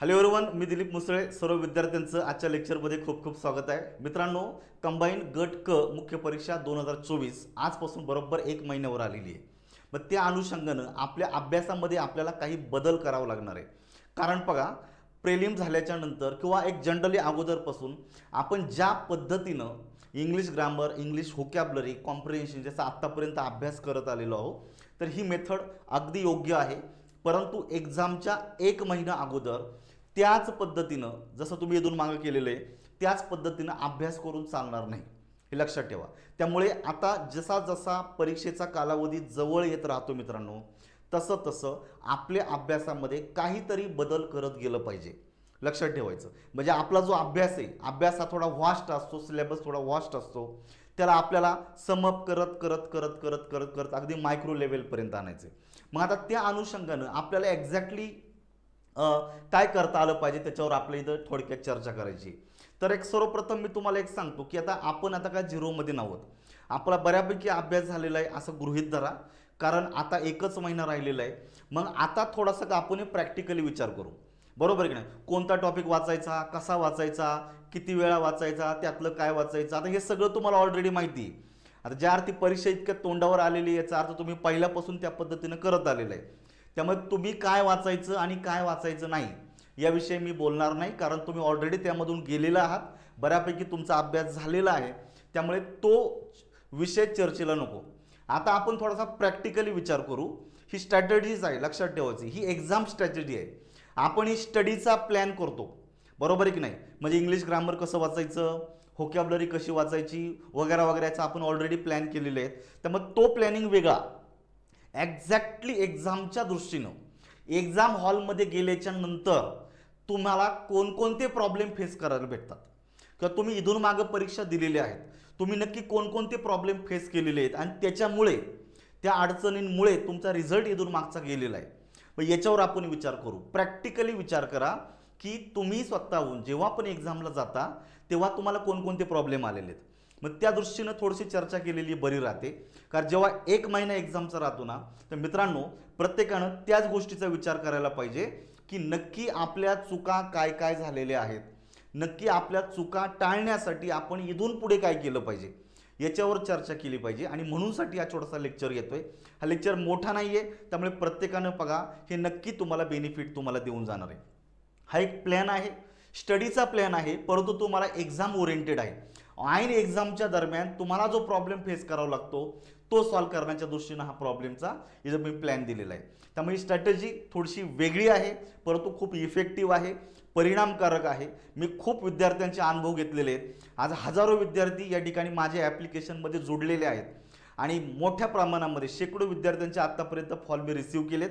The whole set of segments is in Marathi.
हॅलो एव्हरीवन, मी दिलीप मुसळे. सर्व विद्यार्थ्यांचं आजच्या लेक्चरमध्ये खूप खूप स्वागत आहे. मित्रांनो, कंबाईन गट क मुख्य परीक्षा 2024 आजपासून बरोबर 1 महिन्यावर आलेली आहे. मग त्या अनुषंगानं आपल्या अभ्यासामध्ये आपल्याला काही बदल करावा लागणार आहे. कारण बघा, प्रेलिम झाल्याच्या नंतर किंवा एक जनरली अगोदरपासून आपण ज्या पद्धतीनं English grammar, English vocabulary, comprehension जसा आत्तापर्यंत अभ्यास करत आलेलो आहोत, तर ही मेथड अगदी योग्य आहे. परंतु एक्झामच्या 1 महिना अगोदर त्याच पद्धतीनं जसं तुम्ही इथून मागे केलेलं आहे त्याच पद्धतीनं अभ्यास करून चालणार नाही, हे लक्षात ठेवा. त्यामुळे आता जसा जसा परीक्षेचा कालावधी जवळ येत राहतो मित्रांनो, तसं तसं आपल्या अभ्यासामध्ये काहीतरी बदल करत गेलं पाहिजे. लक्षात ठेवायचं. म्हणजे आपला जो अभ्यास आहे, अभ्यास हा थोडा व्हास्ट असतो, सिलेबस थोडा व्हास्ट असतो. त्याला आपल्याला समअप करत करत करत करत करत करत अगदी मायक्रो लेवलपर्यंत आणायचं. मग आता त्या अनुषंगानं आपल्याला एक्झॅक्टली काय करता आलं पाहिजे त्याच्यावर आपल्या इथं थोडक्यात चर्चा करायची. तर सर्वप्रथम मी तुम्हाला एक सांगतो की आपण काय झिरोमध्ये नाहोत. आपला बऱ्यापैकी अभ्यास झालेला आहे असं गृहीत धरा, कारण आता 1च महिना राहिलेला आहे. मग आता थोडासा आपण प्रॅक्टिकली विचार करू, बरोबर की नाही. कोणता टॉपिक वाचायचा, कसा वाचायचा, किती वेळा वाचायचा, त्यातलं काय वाचायचं, आता हे सगळं तुम्हाला ऑलरेडी माहिती आहे. आता ज्या अर्थी परीक्षा इतक्या तोंडावर आलेली आहे याचा अर्थ तुम्ही पहिल्यापासून त्या पद्धतीनं करत आलेलं आहे. त्यामुळे तुम्ही काय वाचायचं आणि काय वाचायचं नाही याविषयी मी बोलणार नाही, कारण तुम्ही ऑलरेडी त्यामधून गेलेला आहात, बऱ्यापैकी तुमचा अभ्यास झालेला आहे. त्यामुळे तो विषय चर्चेला नको. आता आपण थोडासा प्रॅक्टिकली विचार करू. ही स्ट्रॅटेजीज आहे, लक्षात ठेवायची. ही एक्झाम स्ट्रॅटेजी आहे. आपण ही स्टडीचा प्लॅन करतो, बरोबर आहे की नाही. म्हणजे इंग्लिश ग्रामर कसं वाचायचं, व्होकॅब्युलरी कशी वाचायची वगैरे वगैरे याचा आपण ऑलरेडी प्लॅन केलेले आहेत. त्यामुळे तो प्लॅनिंग वेगळा. एक्झॅक्टली एक्झामच्या दृष्टीनं एक्झाम हॉलमध्ये गेल्याच्या नंतर तुम्हाला कोणकोणते प्रॉब्लेम फेस करायला भेटतात, किंवा तुम्ही इथून मागं परीक्षा दिलेल्या आहेत, तुम्ही नक्की कोणकोणते प्रॉब्लेम फेस केलेले आहेत आणि त्याच्यामुळे त्या अडचणींमुळे तुमचा रिझल्ट इथून मागचा गेलेला आहे. मग याच्यावर आपण विचार करू. प्रॅक्टिकली विचार करा की तुम्ही स्वतःहून जेव्हा पण एक्झामला जाता तेव्हा तुम्हाला कोणकोणते प्रॉब्लेम आलेले आहेत. मग त्या दृष्टीनं थोडीशी चर्चा केलेली बरी राहते. कारण जेव्हा 1 महिना एक्झामचा राहतो ना, तर मित्रांनो प्रत्येकानं त्याच गोष्टीचा विचार करायला पाहिजे की नक्की आपल्या चुका काय काय झालेल्या आहेत, नक्की आपल्या चुका टाळण्यासाठी आपण इथून पुढे काय केलं पाहिजे याच्यावर चर्चा केली पाहिजे. आणि म्हणूनसाठी हा छोटासा लेक्चर घेतोय. हा लेक्चर मोठा नाही आहे, त्यामुळे प्रत्येकानं बघा, हे नक्की तुम्हाला बेनिफिट तुम्हाला देऊन जाणार आहे. हा एक प्लॅन आहे, स्टडीचा प्लॅन आहे, परंतु तुम्हाला एक्झाम ओरिएंटेड आहे. ऐन एक्झामच्या दरम्यान तुम्हाला जो प्रॉब्लेम फेस करावा लागतो तो सॉल्व्ह करण्याच्या दृष्टीनं हा प्रॉब्लेमचा इथं मी प्लॅन दिलेला आहे. त्यामुळे ही स्ट्रॅटेजी थोडीशी वेगळी आहे, परंतु खूप इफेक्टिव्ह आहे, परिणामकारक आहे. मी खूप विद्यार्थ्यांचे अनुभव घेतलेले आहेत. आज हजारो विद्यार्थी या ठिकाणी माझ्या ॲप्लिकेशनमध्ये जोडलेले आहेत आणि मोठ्या प्रमाणामध्ये शेकडो विद्यार्थ्यांचे आत्तापर्यंत फॉल मी रिसीव्ह केलेत,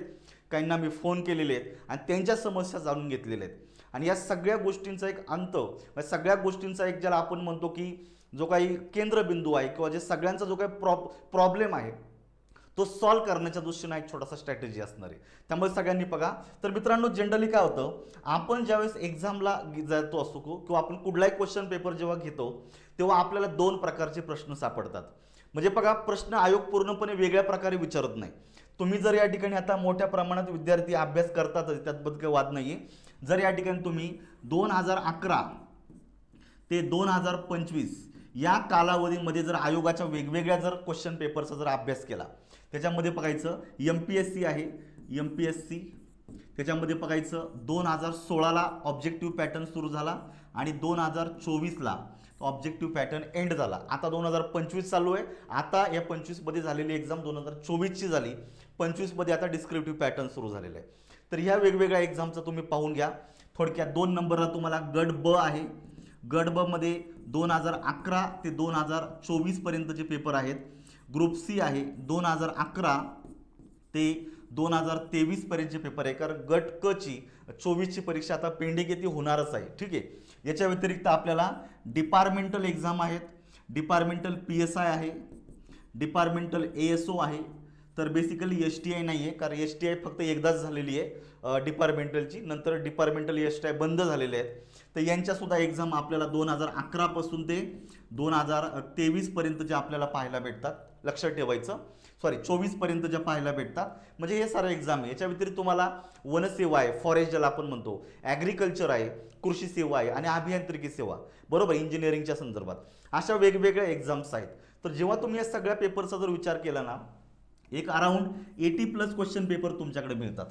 काहींना मी फोन केलेले आहेत आणि त्यांच्या समस्या जाणून घेतलेल्या आहेत. आणि या सगळ्या गोष्टींचा एक अंत, सगळ्या गोष्टींचा एक ज्याला आपण म्हणतो की जो काही केंद्रबिंदू आहे किंवा जे सगळ्यांचा जो काही प्रॉब्लेम आहे तो सॉल्व्ह करण्याच्या दृष्टीनं एक छोटासा स्ट्रॅटेजी असणार आहे. त्यामुळे सगळ्यांनी बघा. तर मित्रांनो, जनरली काय होतं, आपण ज्यावेळेस एक्झामला जातो असतो किंवा आपण कुठलाही क्वेश्चन पेपर जेव्हा घेतो तेव्हा आपल्याला 2 प्रकारचे प्रश्न सापडतात. म्हणजे बघा, प्रश्न आयोग पूर्णपणे वेगळ्या प्रकारे विचारत नाही. तुम्ही जर या ठिकाणी आता मोठ्या प्रमाणात विद्यार्थी अभ्यास करतातच, त्यातबद्दल काही वाद नाही आहे. जर या ठिकाणी तुम्ही 2011 ते 2025 या कालावधीमध्ये जर आयोगाच्या वेगवेगळ्या जर क्वेश्चन पेपरचा जर अभ्यास केला, त्याच्यामध्ये बघायचं MPSC आहे, MPSC त्याच्यामध्ये बघायचं 2016ला ऑब्जेक्टिव्ह पॅटर्न सुरू झाला आणि 2024ला ऑब्जेक्टिव्ह पॅटर्न एंड झाला. आता 2025 चालू आहे. आता या 25मध्ये झालेली एक्झाम 2024ची झाली, 25मध्ये आता डिस्क्रिप्टिव्ह पॅटर्न सुरू झालेलं आहे. तर ह्या वेगवेगळ्या एक्झामचं तुम्ही पाहून घ्या. थोडक्यात 2 नंबरला तुम्हाला गट ब आहे. गट ब मध्ये 2011 ते 2024 पर्यंतचे पेपर आहेत. ग्रुप सी आहे 2011 ते 2023 पर्यंतचे पेपर आहे. कारण गट क ची 24ची परीक्षा आता पेंडिंग येते, होणारच आहे, ठीक आहे. याच्या व्यतिरिक्त आपल्याला डिपार्टमेंटल एक्झाम आहेत. डिपार्टमेंटल PSI आहे, डिपार्टमेंटल ASO आहे. तर बेसिकली STI नाही आहे, कारण STI फक्त एकदाच झालेली आहे डिपार्टमेंटलची, नंतर डिपार्टमेंटल STI बंद झालेले आहेत. तर यांच्यासुद्धा एक्झाम आपल्याला 2011 पासून ते 2023 पर्यंतचे आपल्याला पाहायला भेटतात. लक्षात ठेवायचं. 24 पर्यंत ज्या पाहायला भेटतात, म्हणजे हे सारे एक्झाम आहे. याच्या व्यतिरिक्त तुम्हाला वनसेवा आहे, फॉरेस्ट ज्याला आपण म्हणतो, ॲग्रिकल्चर आहे, कृषी सेवा आहे आणि अभियांत्रिकी सेवा, बरोबर, इंजिनिअरिंगच्या संदर्भात अशा वेगवेगळ्या एक्झाम्स आहेत. तर जेव्हा तुम्ही या सगळ्या पेपरचा जर विचार केला ना, एक अराउंड 80+ क्वेश्चन पेपर तुमच्याकडे मिळतात.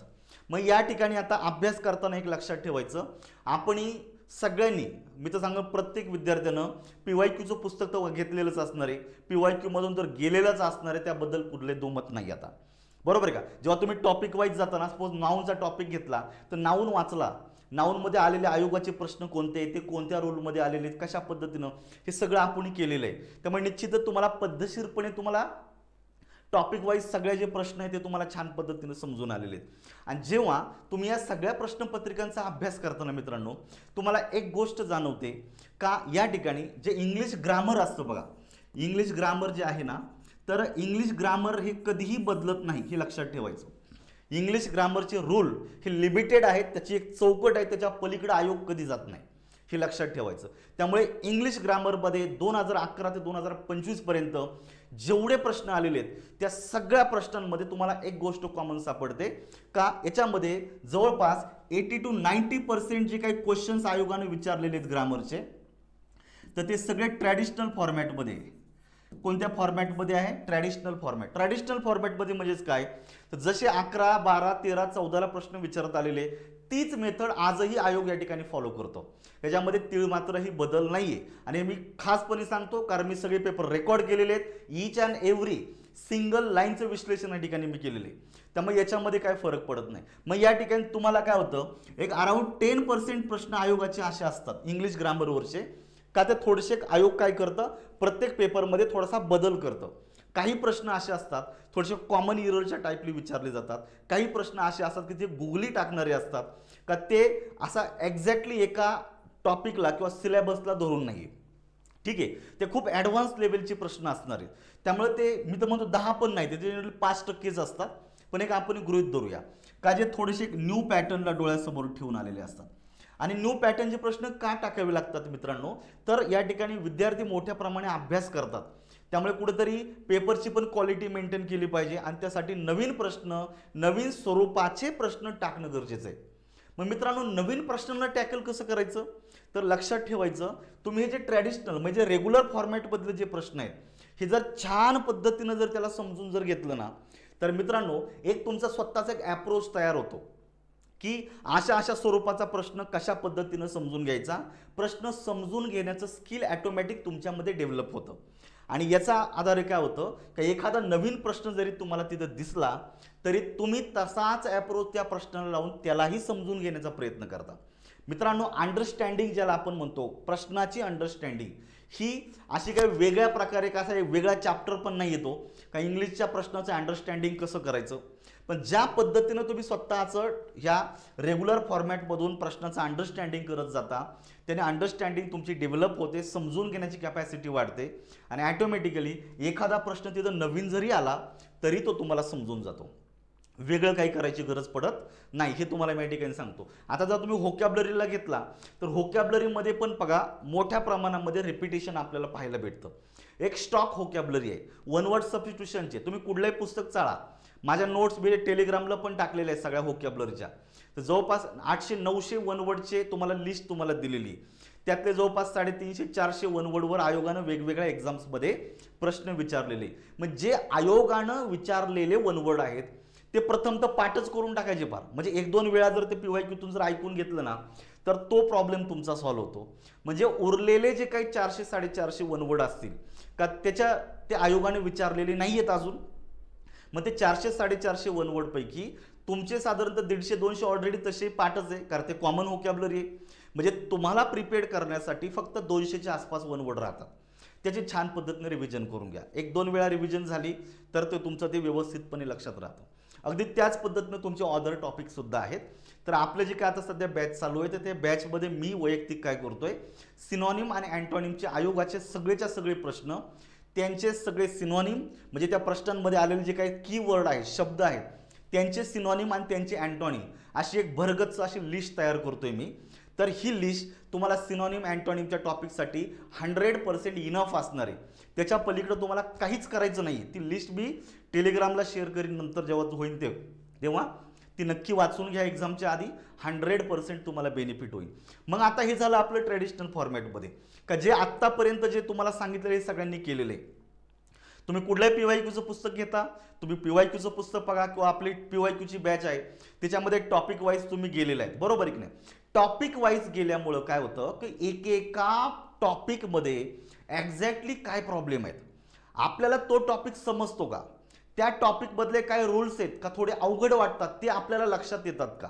मग या ठिकाणी आता अभ्यास करताना एक लक्षात ठेवायचं, आपणही सगळ्यांनी, मी तर सांगेन प्रत्येक विद्यार्थ्यानं PYQचं पुस्तक तर घेतलेलंच असणार आहे, PYQ मधून तर गेलेलंच असणार आहे, त्याबद्दल कुठले दुमत नाही आता, बरोबर आहे का. जेव्हा तुम्ही टॉपिक वाईज जाताना, सपोज नाऊनचा टॉपिक घेतला तर नाऊन वाचला, नाऊनमध्ये आलेले आयोगाचे प्रश्न कोणते, ते कोणत्या रोलमध्ये आलेले आहेत, कशा पद्धतीनं, हे सगळं आपण केलेलं आहे. त्यामुळे निश्चितच तुम्हाला पद्धतशीरपणे तुम्हाला टॉपिक वाईज सगळे जे प्रश्न आहेत ते तुम्हाला छान पद्धतीने समजून आलेले आहेत. आणि जेव्हा तुम्ही या सगळ्या प्रश्नपत्रिकांचा अभ्यास करताना मित्रांनो, तुम्हाला एक गोष्ट जाणवते का, या ठिकाणी जे इंग्लिश ग्रामर असतं बघा, इंग्लिश ग्रामर जे आहे ना, तर इंग्लिश ग्रामर हे कधीही बदलत नाही, हे लक्षात ठेवायचं. इंग्लिश ग्रामरचे रूल हे लिमिटेड आहेत, त्याची एक चौकट आहे, त्याच्या पलीकडे आयोग कधी जात नाही, हे लक्षात ठेवायचं. त्यामुळे इंग्लिश ग्रामरमध्ये 2011 ते 2025 पर्यंत जेवढे प्रश्न आलेले आहेत त्या सगळ्या प्रश्नांमध्ये तुम्हाला एक गोष्ट कॉमन सापडते का, याच्यामध्ये जवळपास 80 to 90% जे काही क्वेश्चन्स आयोगाने विचारलेले आहेत ग्रामरचे, तर ते सगळे ट्रॅडिशनल फॉर्मॅटमध्ये. कोणत्या फॉर्मॅटमध्ये आहे? Traditional format. ट्रॅडिशनल फॉर्मॅटमध्ये म्हणजेच काय, तर जसे 11, 12, 13, 14ला प्रश्न विचारत आलेले तीच मेथड आजही आयोग या ठिकाणी फॉलो करतो. याच्यामध्ये तीळ मात्रही बदल नाहीये. आणि मी खासपणे सांगतो कारण मी सगळे पेपर रेकॉर्ड केलेले आहेत, ईच अँड एव्हरी सिंगल लाईनचं विश्लेषण या ठिकाणी मी केलेले आहे, त्यामुळे याच्यामध्ये काय फरक पडत नाही. मग या ठिकाणी तुम्हाला काय होतं, एक अराउंड 10% प्रश्न आयोगाचे असे असतात इंग्लिश ग्रामरवरचे, का ते थोडेसे आयोग काय करतं, प्रत्येक पेपरमध्ये थोडासा बदल करतं. काही प्रश्न असे असतात थोडेसे कॉमन इररच्या टाईपली विचारले जातात, काही प्रश्न असे असतात की ते गुगली टाकणारे असतात, का ते असा एक्झॅक्टली एका टॉपिकला किंवा सिलेबसला धरून नाही. ठीक आहे, ते खूप ॲडव्हान्स लेवलचे प्रश्न असणार आहेत. त्यामुळे ते मी तर म्हणतो 10 पण नाही, त्याचे 5%च असतात, पण एक आपण गृहीत धरूया का जे थोडेसे न्यू पॅटर्नला डोळ्यासमोर ठेवून आलेले असतात. आणि न्यू पॅटर्नचे प्रश्न का टाकावे लागतात मित्रांनो, तर या ठिकाणी विद्यार्थी मोठ्या प्रमाणे अभ्यास करतात, त्यामुळे कुठेतरी पेपरची पण क्वालिटी मेंटेन केली पाहिजे आणि त्यासाठी नवीन प्रश्न, नवीन स्वरूपाचे प्रश्न टाकणं गरजेचं आहे. मग मित्रांनो, नवीन प्रश्नांना टॅकल कसं करायचं, तर लक्षात ठेवायचं, तुम्ही हे जे ट्रॅडिशनल म्हणजे रेग्युलर फॉर्मॅटमधले जे प्रश्न आहेत हे जर छान पद्धतीनं जर त्याला समजून जर घेतलं ना, तर मित्रांनो एक तुमचा स्वतःचा एक ॲप्रोच तयार होतो की अशा अशा स्वरूपाचा प्रश्न कशा पद्धतीनं समजून घ्यायचा. प्रश्न समजून घेण्याचं स्किल ॲटोमॅटिक तुमच्यामध्ये डेव्हलप होतं. आणि याचा आधारे काय होतं की एखादा नवीन प्रश्न जरी तुम्हाला तिथं दिसला तरी तुम्ही तसाच ॲप्रोच त्या प्रश्नाला लावून त्यालाही समजून घेण्याचा प्रयत्न करता. मित्रांनो, अंडरस्टँडिंग ज्याला आपण म्हणतो, प्रश्नाची अंडरस्टँडिंग ही अशी काही वेगळ्या प्रकारे कसा एक वेगळा चॅप्टर पण नाही येतो का इंग्लिशच्या प्रश्नाचं अंडरस्टँडिंग कसं करायचं, पण ज्या पद्धतीनं तुम्ही स्वतःचं ह्या रेग्युलर फॉर्मॅटमधून प्रश्नाचं अंडरस्टँडिंग करत जाता त्याने अंडरस्टँडिंग तुमची डेव्हलप होते, समजून घेण्याची कॅपॅसिटी वाढते आणि ॲटोमॅटिकली एखादा प्रश्न तिथं नवीन जरी आला तरी तो तुम्हाला समजून जातो. वेगळं काही करायची गरज पडत नाही, हे तुम्हाला मी या ठिकाणी सांगतो. आता जर तुम्ही व्होकॅब्लरीला घेतला तर व्होकॅब्लरीमध्ये पण बघा मोठ्या प्रमाणामध्ये रिपिटेशन आपल्याला पाहायला भेटतं. एक स्टॉक व्होकॅब्लरी आहे, वन वर्ड सबस्टिट्यूशनचे. तुम्ही कुठलंही पुस्तक चाळा, माझ्या नोट्स मी टेलिग्रामला पण टाकलेल्या आहेत सगळ्या व्होकॅब्लरीच्या, तर जवळपास 800-900 वन वर्डचे तुम्हाला लिस्ट तुम्हाला दिलेली आहे. त्यातले जवळपास 350-400 वन वर्डवर आयोगानं वेगवेगळ्या एक्झाम्समध्ये प्रश्न विचारलेले. मग जे आयोगानं विचारलेले वन वर्ड आहेत ते प्रथमतः पाठच करून टाकायचे फार, म्हणजे 1-2 वेळा जर ते PYQतून जर ऐकून घेतलं ना तर तो प्रॉब्लेम तुमचा सॉल्व्ह होतो. म्हणजे उरलेले जे काही 400-450 वन वर्ड असतील का त्याच्या ते आयोगाने विचारलेले नाही आहेत अजून, मग ते 400-450 वन वर्ड पैकी तुमचे साधारणतः 150-200 ऑलरेडी तसे पाठच आहे, कारण ते कॉमन व्होकॅब्लरी आहे. म्हणजे तुम्हाला प्रिपेअर करण्यासाठी फक्त 200च्या आसपास वन वर्ड राहतात. त्याची छान पद्धतीने रिव्हिजन करून घ्या. 1-2 वेळा रिव्हिजन झाली तर ते तुमचं ते व्यवस्थितपणे लक्षात राहतं. अगदी त्याच पद्धतीने तुमचे अदर टॉपिक सुद्धा आहेत. तर आपले जे काय आता सध्या बॅच चालू आहे तर त्या बॅचमध्ये मी वैयक्तिक काय करतोय, सिनॉनिम आणि अँटॉनिमचे आयोगाचे सगळेच्या सगळे प्रश्न, त्यांचे सगळे सिनॉनिम म्हणजे त्या प्रश्नांमध्ये आलेले जे काही कीवर्ड आहेत, शब्द आहेत, त्यांचे सिनॉनिम आणि त्यांचे अँटॉनिम अशी एक भरगच्च अशी लिस्ट तयार करतोय मी. तर ही लिस्ट तुम्हाला सिनॉनिम अँटॉनिमच्या टॉपिकसाठी 100% इनफ असणार आहे. त्याच्या पलीकडे तुम्हाला काहीच करायचं नाही. ती लिस्ट मी टेलिग्रामला शेअर करीन नंतर जेव्हा होईल तेव्हा ती नक्की वाचून घ्या. एक्झामच्या आधी 100% तुम्हाला बेनिफिट होईल. मग आता हे झालं आपलं ट्रेडिशनल फॉर्मॅटमध्ये का जे आत्तापर्यंत जे तुम्हाला सांगितलं हे सगळ्यांनी केलेलं आहे. तुम्ही कुठल्याही PYQचं पुस्तक घेता, तुम्ही PYQचं पुस्तक बघा किंवा आपली PYQची बॅच आहे त्याच्यामध्ये टॉपिक वाईज तुम्ही गेलेला आहे, बरोबर की नाही. टॉपिक वाईज गेल्यामुळं काय होतं की एकेका टॉपिकमध्ये एक्झॅक्टली काय प्रॉब्लेम आहेत, आपल्याला तो टॉपिक समजतो का, त्या टॉपिकमधले काय रूल्स आहेत का थोडे अवघड वाटतात ते आपल्याला लक्षात येतात का,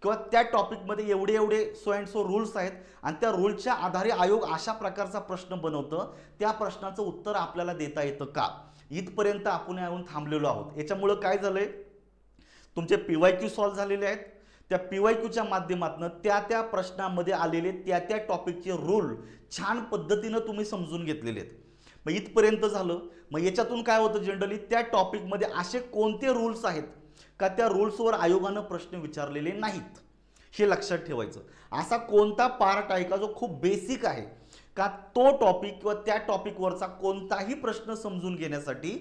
किंवा त्या टॉपिकमध्ये एवढे सो अँड सो रूल्स आहेत आणि त्या रूलच्या आधारे आयोग अशा प्रकारचा प्रश्न बनवतं, त्या प्रश्नाचं उत्तर आपल्याला देता येतं का, इथपर्यंत आपण येऊन थांबलेलो आहोत. याच्यामुळं काय झालंय, तुमचे PYQ सॉल्व्ह झालेले आहेत. त्या PYQच्या माध्यमातून त्या प्रश्नामध्ये आलेले त्या टॉपिकचे रूल छान पद्धतीनं तुम्ही समजून घेतलेले आहेत. मग इथपर्यंत झालं. मग याच्यातून काय होतं, जनरली त्या टॉपिकमध्ये असे कोणते रूल्स आहेत का त्या रूल्सवर आयोगानं प्रश्न विचारलेले नाहीत, हे लक्षात ठेवायचं. असा कोणता पार्ट आहे का जो खूप बेसिक आहे का तो टॉपिक किंवा त्या टॉपिकवरचा कोणताही प्रश्न समजून घेण्यासाठी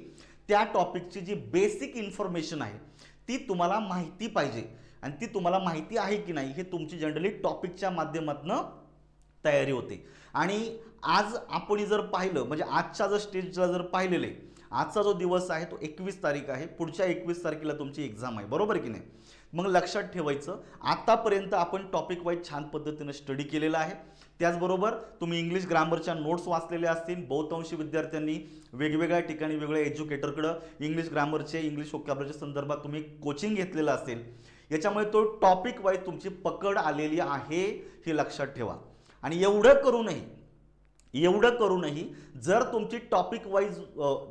त्या टॉपिकची जी बेसिक इन्फॉर्मेशन आहे ती तुम्हाला माहिती पाहिजे. आणि ती तुम्हाला माहिती आहे की नाही हे तुमची जनरली टॉपिकच्या माध्यमातून तयारी होते. आणि आज आपण जर पाहिलं म्हणजे आजच्या जर स्टेजला जर पाहिलेलं आहे, आजचा जो दिवस आहे तो 21 तारीख आहे, पुढच्या 21 तारखेला तुमची एक्झाम आहे, बरोबर की नाही. मग लक्षात ठेवायचं आतापर्यंत आपण टॉपिक वाईज छान पद्धतीने स्टडी केलेला आहे. त्याचबरोबर तुम्ही इंग्लिश ग्रामरच्या नोट्स वाचलेल्या असतील. बहुतांशी विद्यार्थ्यांनी वेगवेगळ्या ठिकाणी वेगवेगळ्या एज्युकेटरकडं इंग्लिश ग्रामरचे इंग्लिश व्होकॅब्युलरीच्या संदर्भात तुम्ही कोचिंग घेतलेलं असेल. याच्यामुळे तो टॉपिक वाईज तुमची पकड आलेली आहे हे लक्षात ठेवा. आणि एवढं करूनही जर तुमची टॉपिक वाईज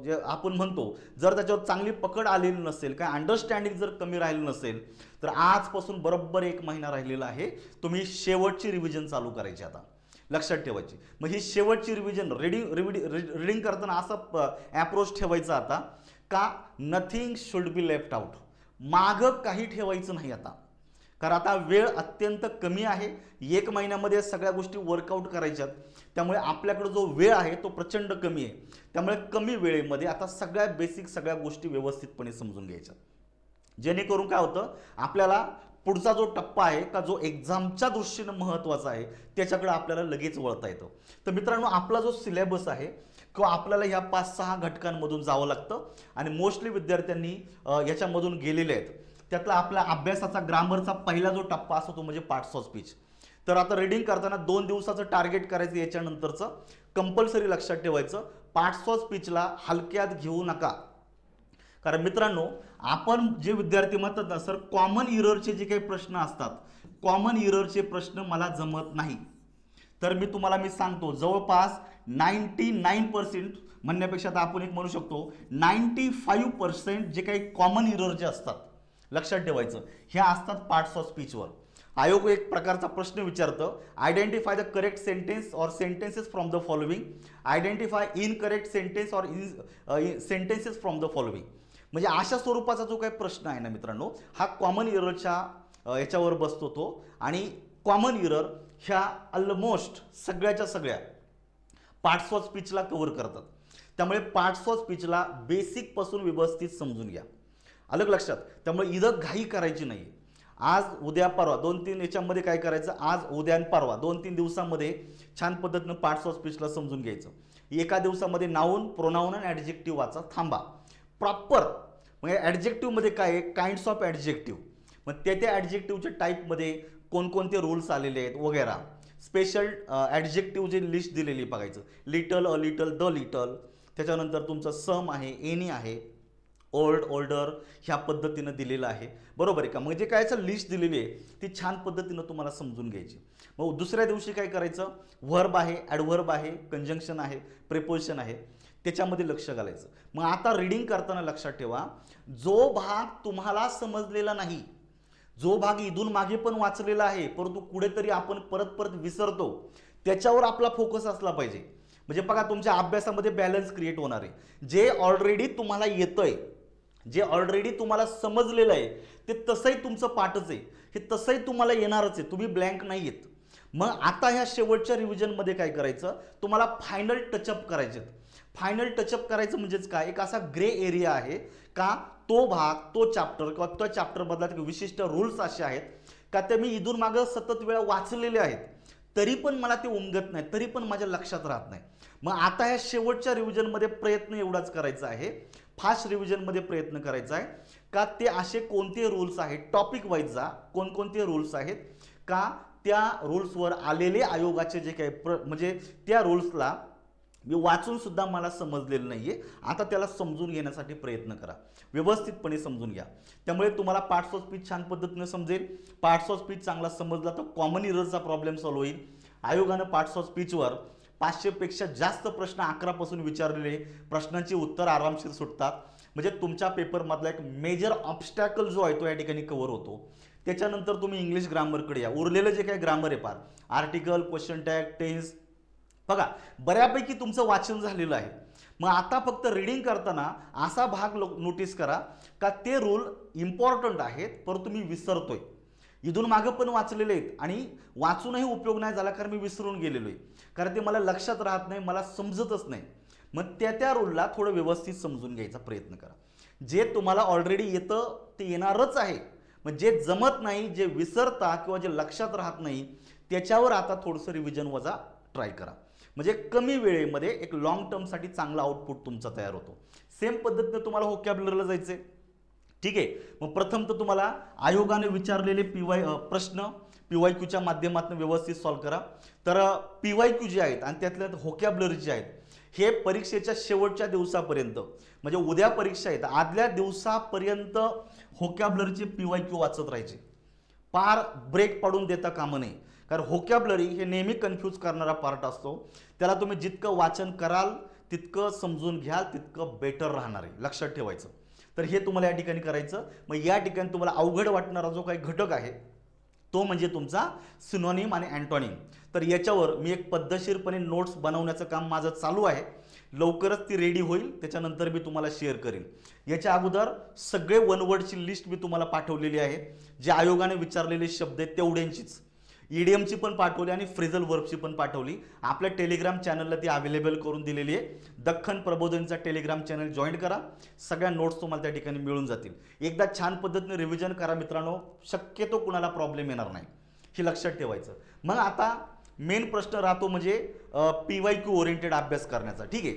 जे आपण म्हणतो जर त्याच्यावर चांगली पकड आलेली नसेल, काय अंडरस्टँडिंग जर कमी राहिलं नसेल, तर आजपासून बरोबर 1 महिना राहिलेला आहे. तुम्ही शेवटची रिव्हिजन चालू करायची आता, लक्षात ठेवायची. मग ही शेवटची रिव्हिजन रीडिंग करताना असा अप्रोच ठेवायचा आता का nothing should be left out, मागं काही ठेवायचं नाही आता. कारण आता वेळ अत्यंत कमी आहे, 1 महिन्यामध्ये सगळ्या गोष्टी वर्कआउट करायच्यात. त्यामुळे आपल्याकडे जो वेळ आहे तो प्रचंड कमी आहे. त्यामुळे कमी वेळेमध्ये आता सगळ्या बेसिक सगळ्या गोष्टी व्यवस्थितपणे समजून घ्यायच्या, जेणेकरून काय होतं आपल्याला पुढचा जो टप्पा आहे का जो एक्झामच्या दृष्टीने महत्त्वाचा आहे त्याच्याकडे आपल्याला लगेच वळता येतं. तर मित्रांनो, आपला जो सिलेबस आहे किंवा आपल्याला ह्या 5-6 घटकांमधून जावं लागतं आणि मोस्टली विद्यार्थ्यांनी याच्यामधून गेलेले आहेत. त्यातला आपल्या अभ्यासाचा ग्रामरचा पहिला जो टप्पा असतो तो म्हणजे पार्ट्स ऑफ स्पीच. तर आता रीडिंग करताना 2 दिवसाचं टार्गेट करायचं. याच्यानंतरचं कंपल्सरी लक्षात ठेवायचं, पार्ट्स ऑफ स्पीचला हलक्यात घेऊ नका. कारण मित्रांनो, आपण जे विद्यार्थी म्हणतात ना सर कॉमन इररचे जे काही प्रश्न असतात, कॉमन इररचे प्रश्न मला जमत नाही, तर मी सांगतो जवळपास 99% म्हणण्यापेक्षा आता आपण एक म्हणू शकतो 95% जे काही कॉमन इरर जे असतात, लक्षात ठेवायचं ह्या असतात पार्ट्स ऑफ स्पीचवर. आयोग एक प्रकारचा प्रश्न विचारतं, आयडेंटिफाय द करेक्ट सेंटेन्स और sentences from the following, identify incorrect sentence और सेंटेन्सेस फ्रॉम द फॉलोइंग. म्हणजे अशा स्वरूपाचा जो काही प्रश्न आहे ना मित्रांनो, हा कॉमन इररच्या याच्यावर बसतो तो. आणि कॉमन इरर ह्या ऑलमोस्ट सगळ्याच्या सगळ्या पार्ट्स ऑफ स्पीचला कव्हर करतात. त्यामुळे पार्ट्स ऑफ स्पीचला बेसिकपासून व्यवस्थित समजून घ्या, अलग लक्षात. त्यामुळे इथं घाई करायची नाही. आज उद्या परवा 2-3 याच्यामध्ये काय करायचं, आज उद्या आणि परवा 2-3 दिवसामध्ये छान पद्धतीनं पार्ट्स ऑफ स्पीचला समजून घ्यायचं. एका दिवसामध्ये नाऊन, प्रोनाऊन आणि ॲडजेक्टिव्ह वाचा, थांबा प्रॉपर. म्हणजे ॲडजेक्टिव्हमध्ये काय आहे, काइंड्स ऑफ ॲडजेक्टिव्ह, मग त्या ॲडजेक्टिव्हच्या टाईपमध्ये कोणकोणते रूल्स आलेले आहेत वगैरे. स्पेशल ॲडजेक्टिव्ह जे लिस्ट दिलेली बघायचं, little, a little, the little. त्याच्यानंतर तुमचं सम आहे, एनी आहे, ओल्ड, ओल्डर ह्या पद्धतीनं दिलेलं आहे, बरोबर आहे का. म्हणजे काय लिस्ट दिलेली आहे ती छान पद्धतीनं तुम्हाला समजून घ्यायची. मग दुसऱ्या दिवशी काय करायचं, व्हर्ब आहे, ॲडव्हर्ब आहे, कंजंक्शन आहे, प्रिपोजिशन आहे, त्याच्यामध्ये लक्ष घालायचं. मग आता रीडिंग करताना लक्षात ठेवा, जो भाग तुम्हाला समजलेला नाही, जो भाग इथून मागे पण वाचलेला आहे परंतु कुठेतरी आपण परत विसरतो, त्याच्यावर आपला फोकस असला पाहिजे. म्हणजे बघा तुमच्या अभ्यासामध्ये बॅलन्स क्रिएट होणार आहे. जे ऑलरेडी तुम्हाला येतंय, जे ऑलरेडी तुम्हाला समजलेलं आहे ते तसंही तुमचं पाठच आहे, हे तसंही तुम्हाला येणारच आहे, तुम्ही ब्लँक नाही येत. मग आता ह्या शेवटच्या रिव्हिजनमध्ये काय करायचं, तुम्हाला फायनल टचअप करायचे. फायनल टचअप करायचं म्हणजेच काय, एक असा ग्रे एरिया आहे का तो भाग, तो चॅप्टर किंवा त्या चॅप्टरमधला विशिष्ट रूल्स असे आहेत का ते मी इथून मागं सतत वेळा वाचलेले आहेत, तरी पण मला ते उमगत नाही, तरी पण माझ्या लक्षात राहत नाही. मग आता ह्या शेवटच्या रिव्हिजनमध्ये प्रयत्न एवढाच करायचा आहे, फास्ट रिव्हिजनमध्ये प्रयत्न करायचा आहे का ते असे कोणते रूल्स आहेत, टॉपिक वाईज जा, कोणकोणते रूल्स आहेत का त्या रूल्सवर आलेले आयोगाचे जे काही म्हणजे त्या रूल्सला मी वाचून सुद्धा मला समजलेलं नाहीये, आता त्याला समजून घेण्यासाठी प्रयत्न करा, व्यवस्थितपणे समजून घ्या. त्यामुळे तुम्हाला पार्ट्स ऑफ स्पीच छान पद्धतीने समजेल. पार्ट्स ऑफ स्पीच चांगला समजला तर कॉमन इरर्सचा प्रॉब्लेम सॉल्व्ह होईल. आयोगानं पार्ट्स ऑफ स्पीचवर 500 पेक्षा जास्त प्रश्न 11 पासून विचारलेले, प्रश्नांची उत्तर आरामशीर सुटतात. म्हणजे तुमच्या पेपरमधला एक मेजर ऑब्स्टॅकल जो आहे तो या ठिकाणी कव्हर होतो. त्याच्यानंतर तुम्ही इंग्लिश ग्रामरकडे या. उरलेलं जे काही ग्रामर आहे, पार आर्टिकल, क्वेश्चन टॅग, टेन्स, बघा बऱ्यापैकी तुमचं वाचन झालेलं आहे. मग आता फक्त रीडिंग करताना असा भाग नोटीस करा का ते रूल इम्पॉर्टंट आहेत परंतु मी विसरतोय. इथून मागं पण वाचलेले आहेत आणि वाचूनही उपयोग नाही झाला कारण मी विसरून गेलेलो आहे, कारण ते मला लक्षात राहत नाही, मला समजतच नाही. मग त्या रूलला थोडं व्यवस्थित समजून घ्यायचा प्रयत्न करा. जे तुम्हाला ऑलरेडी येतं ते येणारच आहे, मग जे जमत नाही, जे विसरता किंवा जे लक्षात राहत नाही त्याच्यावर आता थोडंसं रिव्हिजन वजा ट्राय करा. म्हणजे कमी वेळेमध्ये एक लॉंग टर्मसाठी चांगला आउटपुट तुमचा तयार होतो. सेम पद्धतीने तुम्हाला व्होकॅब्युलरीला जायचे. ठीक आहे, मग प्रथम तर तुम्हाला आयोगाने विचारलेले प्रश्न PYQच्या माध्यमातून व्यवस्थित सॉल्व्ह करा. तर PYQ जे आहेत आणि त्यातल्या व्होकॅब्युलरी जे आहेत हे परीक्षेच्या शेवटच्या दिवसापर्यंत, म्हणजे उद्या परीक्षा आहेत आदल्या दिवसापर्यंत व्होकॅब्युलरीचे PYQ वाचत राहायचे. पार ब्रेक पाडून देता कामा नये, कारण व्होकॅब्युलरी हे नेहमी कन्फ्यूज करणारा पार्ट असतो. त्याला तुम्ही जितकं वाचन कराल तितकं समजून घ्याल तितकं बेटर राहणार आहे, लक्षात ठेवायचं. तर हे तुम्हाला या ठिकाणी करायचं. मग या ठिकाणी तुम्हाला अवघड वाटणारा जो काही घटक आहे तो म्हणजे तुमचा सिनोनिम आणि अँटोनिम. तर याच्यावर मी एक पद्धतशीरपणे नोट्स बनवण्याचं काम माझं चालू आहे. लवकरच ती रेडी होईल, त्याच्यानंतर मी तुम्हाला शेअर करेन. याच्या अगोदर सगळे वन वर्डची लिस्ट मी तुम्हाला पाठवलेली आहे, जे आयोगाने विचारलेले शब्द आहेत तेवढ्यांचीच. ईडीएमची पण पाठवली आणि फ्रेझल वर्बची पण पाठवली. आपल्या टेलिग्राम चॅनलला ती अवेलेबल करून दिलेली आहे. दख्खन प्रबोधनचा टेलिग्राम चॅनल जॉईन करा, सगळ्या नोट्स तुम्हाला त्या ठिकाणी मिळून जातील. एकदा छान पद्धतीने रिव्हिजन करा मित्रांनो, शक्यतो कुणाला प्रॉब्लेम येणार नाही, हे लक्षात ठेवायचं. मग आता मेन प्रश्न राहतो म्हणजे PYQ ओरिएंटेड अभ्यास करण्याचा. ठीक आहे,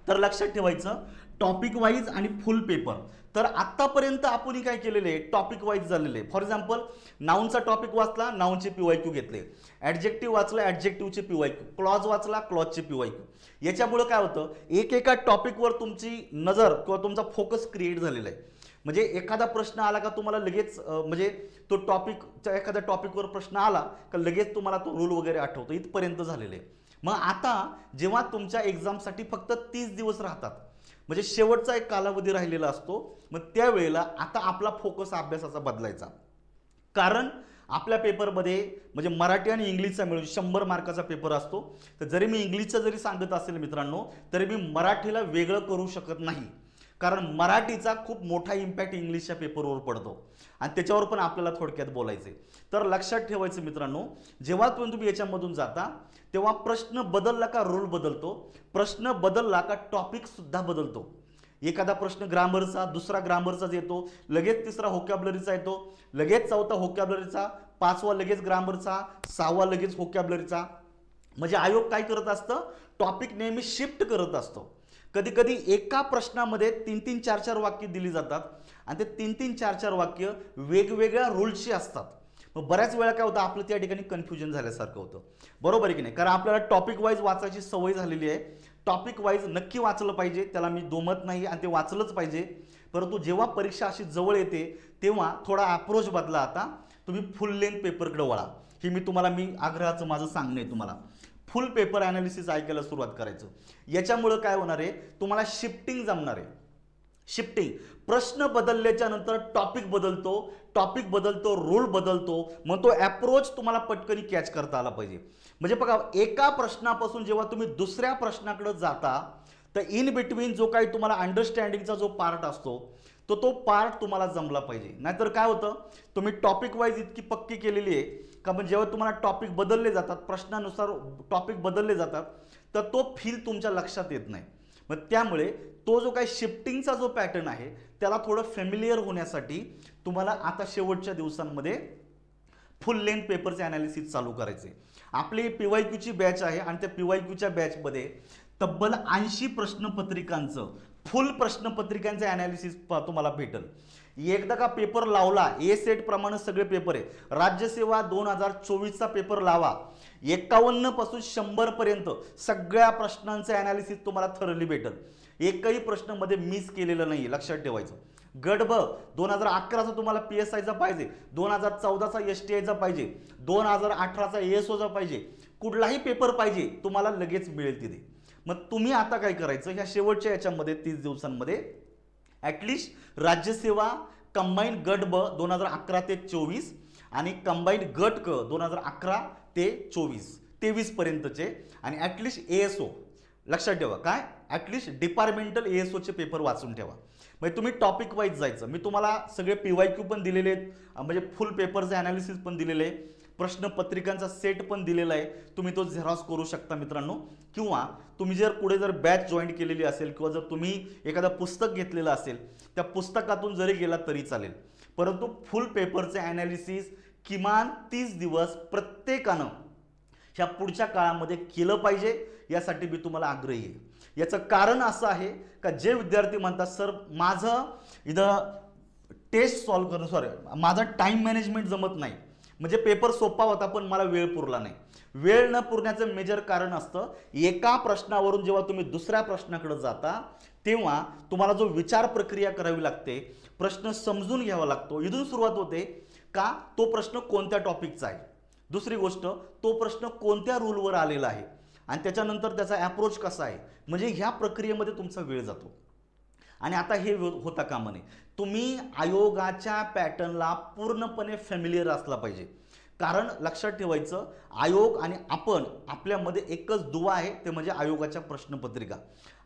तर लक्षात ठेवायचं टॉपिक वाईज आणि फुल पेपर. तर आत्तापर्यंत आपण काय केलेले आहे, टॉपिक वाईज झालेले. फॉर एक्झाम्पल नाऊनचा टॉपिक वाचला, नाऊनचे PYQ घेतले. ॲडजेक्टिव्ह वाचला, ॲडजेक्टिव्हचे PYQ. क्लॉज वाचला, क्लॉजचे PYQ. याच्यामुळे काय होतं, एकेका टॉपिकवर तुमची नजर किंवा तुमचा फोकस क्रिएट झालेला आहे. म्हणजे एखादा प्रश्न आला का तुम्हाला लगेच म्हणजे तो टॉपिकच्या एखाद्या टॉपिकवर प्रश्न आला का लगेच तुम्हाला तो रूल वगैरे आठवतो, इथपर्यंत झालेले. मग आता जेव्हा तुमच्या एक्झामसाठी फक्त 30 दिवस राहतात, म्हणजे शेवटचा एक कालावधी राहिलेला असतो, मग त्यावेळेला आता आपला फोकस अभ्यासाचा बदलायचा. कारण आपल्या पेपरमध्ये म्हणजे मराठी आणि इंग्लिशचा मिळून 100 मार्काचा पेपर असतो. तर जरी मी इंग्लिशचं जरी सांगत असेल मित्रांनो, तरी मी मराठीला वेगळं करू शकत नाही, कारण मराठीचा खूप मोठा इम्पॅक्ट इंग्लिशच्या पेपरवर पडतो आणि त्याच्यावर पण आपल्याला थोडक्यात बोलायचे. तर लक्षात ठेवायचं मित्रांनो, जेव्हा तुम्ही याच्यामधून जाता तेव्हा प्रश्न बदलला का रूल बदलतो, प्रश्न बदलला का टॉपिक सुद्धा बदलतो. एखादा प्रश्न ग्रामरचा, दुसरा ग्रामरचाच येतो, लगेच तिसरा व्होकॅब्युलरीचा येतो, लगेच चौथा व्होकॅब्युलरीचा, पाचवा लगेच ग्रामरचा, सहावा लगेच व्होकॅब्युलरीचा. म्हणजे आयोग काय करत असतं, टॉपिक नेहमी शिफ्ट करत असतो. कधी कधी एका प्रश्नामध्ये 3-3, 4-4 वाक्य दिली जातात आणि ते 3-3, 4-4 वाक्य वेगवेगळ्या रूल्सची असतात. मग बऱ्याच वेळा काय होतं, आपलं त्या ठिकाणी कन्फ्युजन झाल्यासारखं होतं. बरोबर आहे की नाही, कारण आपल्याला टॉपिक वाईज वाचायची सवय झालेली आहे. टॉपिक वाईज नक्की वाचलं पाहिजे, त्याला मी दोमत नाही आणि ते वाचलंच पाहिजे. परंतु जेव्हा परीक्षा अशी जवळ येते तेव्हा थोडा अप्रोच बदला. आता तुम्ही फुल लेंथ पेपरकडे वळा, ही मी आग्रहाचं माझं सांगणं आहे तुम्हाला. फुल पेपर ॲनालिसिस ऐकायला सुरुवात करायचं. याच्यामुळं काय होणार आहे, तुम्हाला शिफ्टिंग जमणार आहे. शिफ्टिंग, प्रश्न बदलल्याच्या नंतर टॉपिक बदलतो, टॉपिक बदलतो, रूल बदलतो, मग तो अप्रोच तुम्हाला पटकन कॅच करता आला पाहिजे. म्हणजे बघा, एका प्रश्नापासून जेव्हा तुम्ही दुसऱ्या प्रश्नाकडे जाता तर इन बिटवीन जो काही तुम्हाला अंडरस्टँडिंगचा जो पार्ट असतो तो पार्ट तुम्हाला जमला पाहिजे. नाहीतर काय होतं, तुम्ही टॉपिक वाईज इतकी पक्की केलेली आहे का पण जेव्हा तुम्हाला टॉपिक बदलले जातात, प्रश्नानुसार टॉपिक बदलले जातात, तर तो फील तुमच्या लक्षात येत नाही. मग त्यामुळे तो जो काही शिफ्टिंगचा जो पॅटर्न आहे त्याला थोडं फॅमिलियर होण्यासाठी तुम्हाला आता शेवटच्या दिवसांमध्ये फुल लेंथ पेपरचे ॲनालिसिस चालू करायचे. आपली PYQची बॅच आहे आणि त्या PYQच्या बॅचमध्ये तब्बल 80 प्रश्नपत्रिकांचं फुल प्रश्नपत्रिकांचं ॲनालिसिस तुम्हाला भेटेल. एकदा का पेपर लावला, ए सेट प्रमाणे सगळे पेपर आहे, राज्यसेवा 2024चा पेपर लावा, 51 पासून 100 पर्यंत सगळ्या प्रश्नांचं ॲनालिसिस तुम्हाला थरली भेटेल. एकही प्रश्न मध्ये मिस केलेलं नाही, लक्षात ठेवायचं. गट ब 2011चा तुम्हाला PSIचा पाहिजे, 2014चा STIचा पाहिजे, 2018चा ASOचा पाहिजे, कुठलाही पेपर पाहिजे तुम्हाला लगेच मिळेल तिथे. मग तुम्ही आता काय करायचं, ह्या शेवटच्या याच्यामध्ये 30 दिवसांमध्ये ॲटलिस्ट राज्यसेवा कंबाईन गट ब 2011 ते 24 आणि कंबाईन गट क 2011 ते 23 पर्यंतचे आणि ॲटलिस्ट ASO लक्षात ठेवा. काय ॲटलिस्ट डिपार्टमेंटल ASOचे पेपर वाचून ठेवा. म्हणजे तुम्ही टॉपिक वाईज जायचं. मी तुम्हाला सगळे PYQ पण दिलेले आहेत, म्हणजे फुल पेपरचे ॲनालिसिस पण दिलेले आहे, प्रश्नपत्रिकांचा सेट पण दिलेला आहे, तुम्ही तो झेरॉक्स करू शकता मित्रांनो. किंवा तुम्ही जर पुढे जर बॅच जॉईन केलेली असेल किंवा जर तुम्ही एखादं पुस्तक घेतलेलं असेल त्या पुस्तकातून जरी गेला तरी चालेल. परंतु फुल पेपरचे ॲनालिसिस किमान 30 दिवस प्रत्येकानं ह्या पुढच्या काळामध्ये केलं पाहिजे, यासाठी मी तुम्हाला आग्रही आहे. याचं कारण असं आहे का जे विद्यार्थी म्हणतात सर माझं इथं टेस्ट सॉल्व करणं, सॉरी माझं टाईम मॅनेजमेंट जमत नाही, म्हणजे पेपर सोपा होता पण मला वेळ पुरला नाही. वेळ न पुरण्याचं मेजर कारण असतं एका प्रश्नावरून जेव्हा तुम्ही दुसऱ्या प्रश्नाकडे जाता तेव्हा तुम्हाला जो विचार प्रक्रिया करावी लागते, प्रश्न समजून घ्यावा लागतो. इथून सुरुवात होते का तो प्रश्न कोणत्या टॉपिकचा आहे, दुसरी गोष्ट तो प्रश्न कोणत्या रूलवर आलेला आहे आणि त्याच्यानंतर त्याचा ॲप्रोच कसा आहे, म्हणजे ह्या प्रक्रियेमध्ये तुमचा वेळ जातो. आणि आता हे होता कामा नये. तुम्ही आयोगाच्या पॅटर्नला पूर्णपणे फॅमिलियर असला पाहिजे. कारण लक्षात ठेवायचं आयोग आणि आपण आपल्यामध्ये एकच दुवा आहे, ते म्हणजे आयोगाच्या प्रश्नपत्रिका.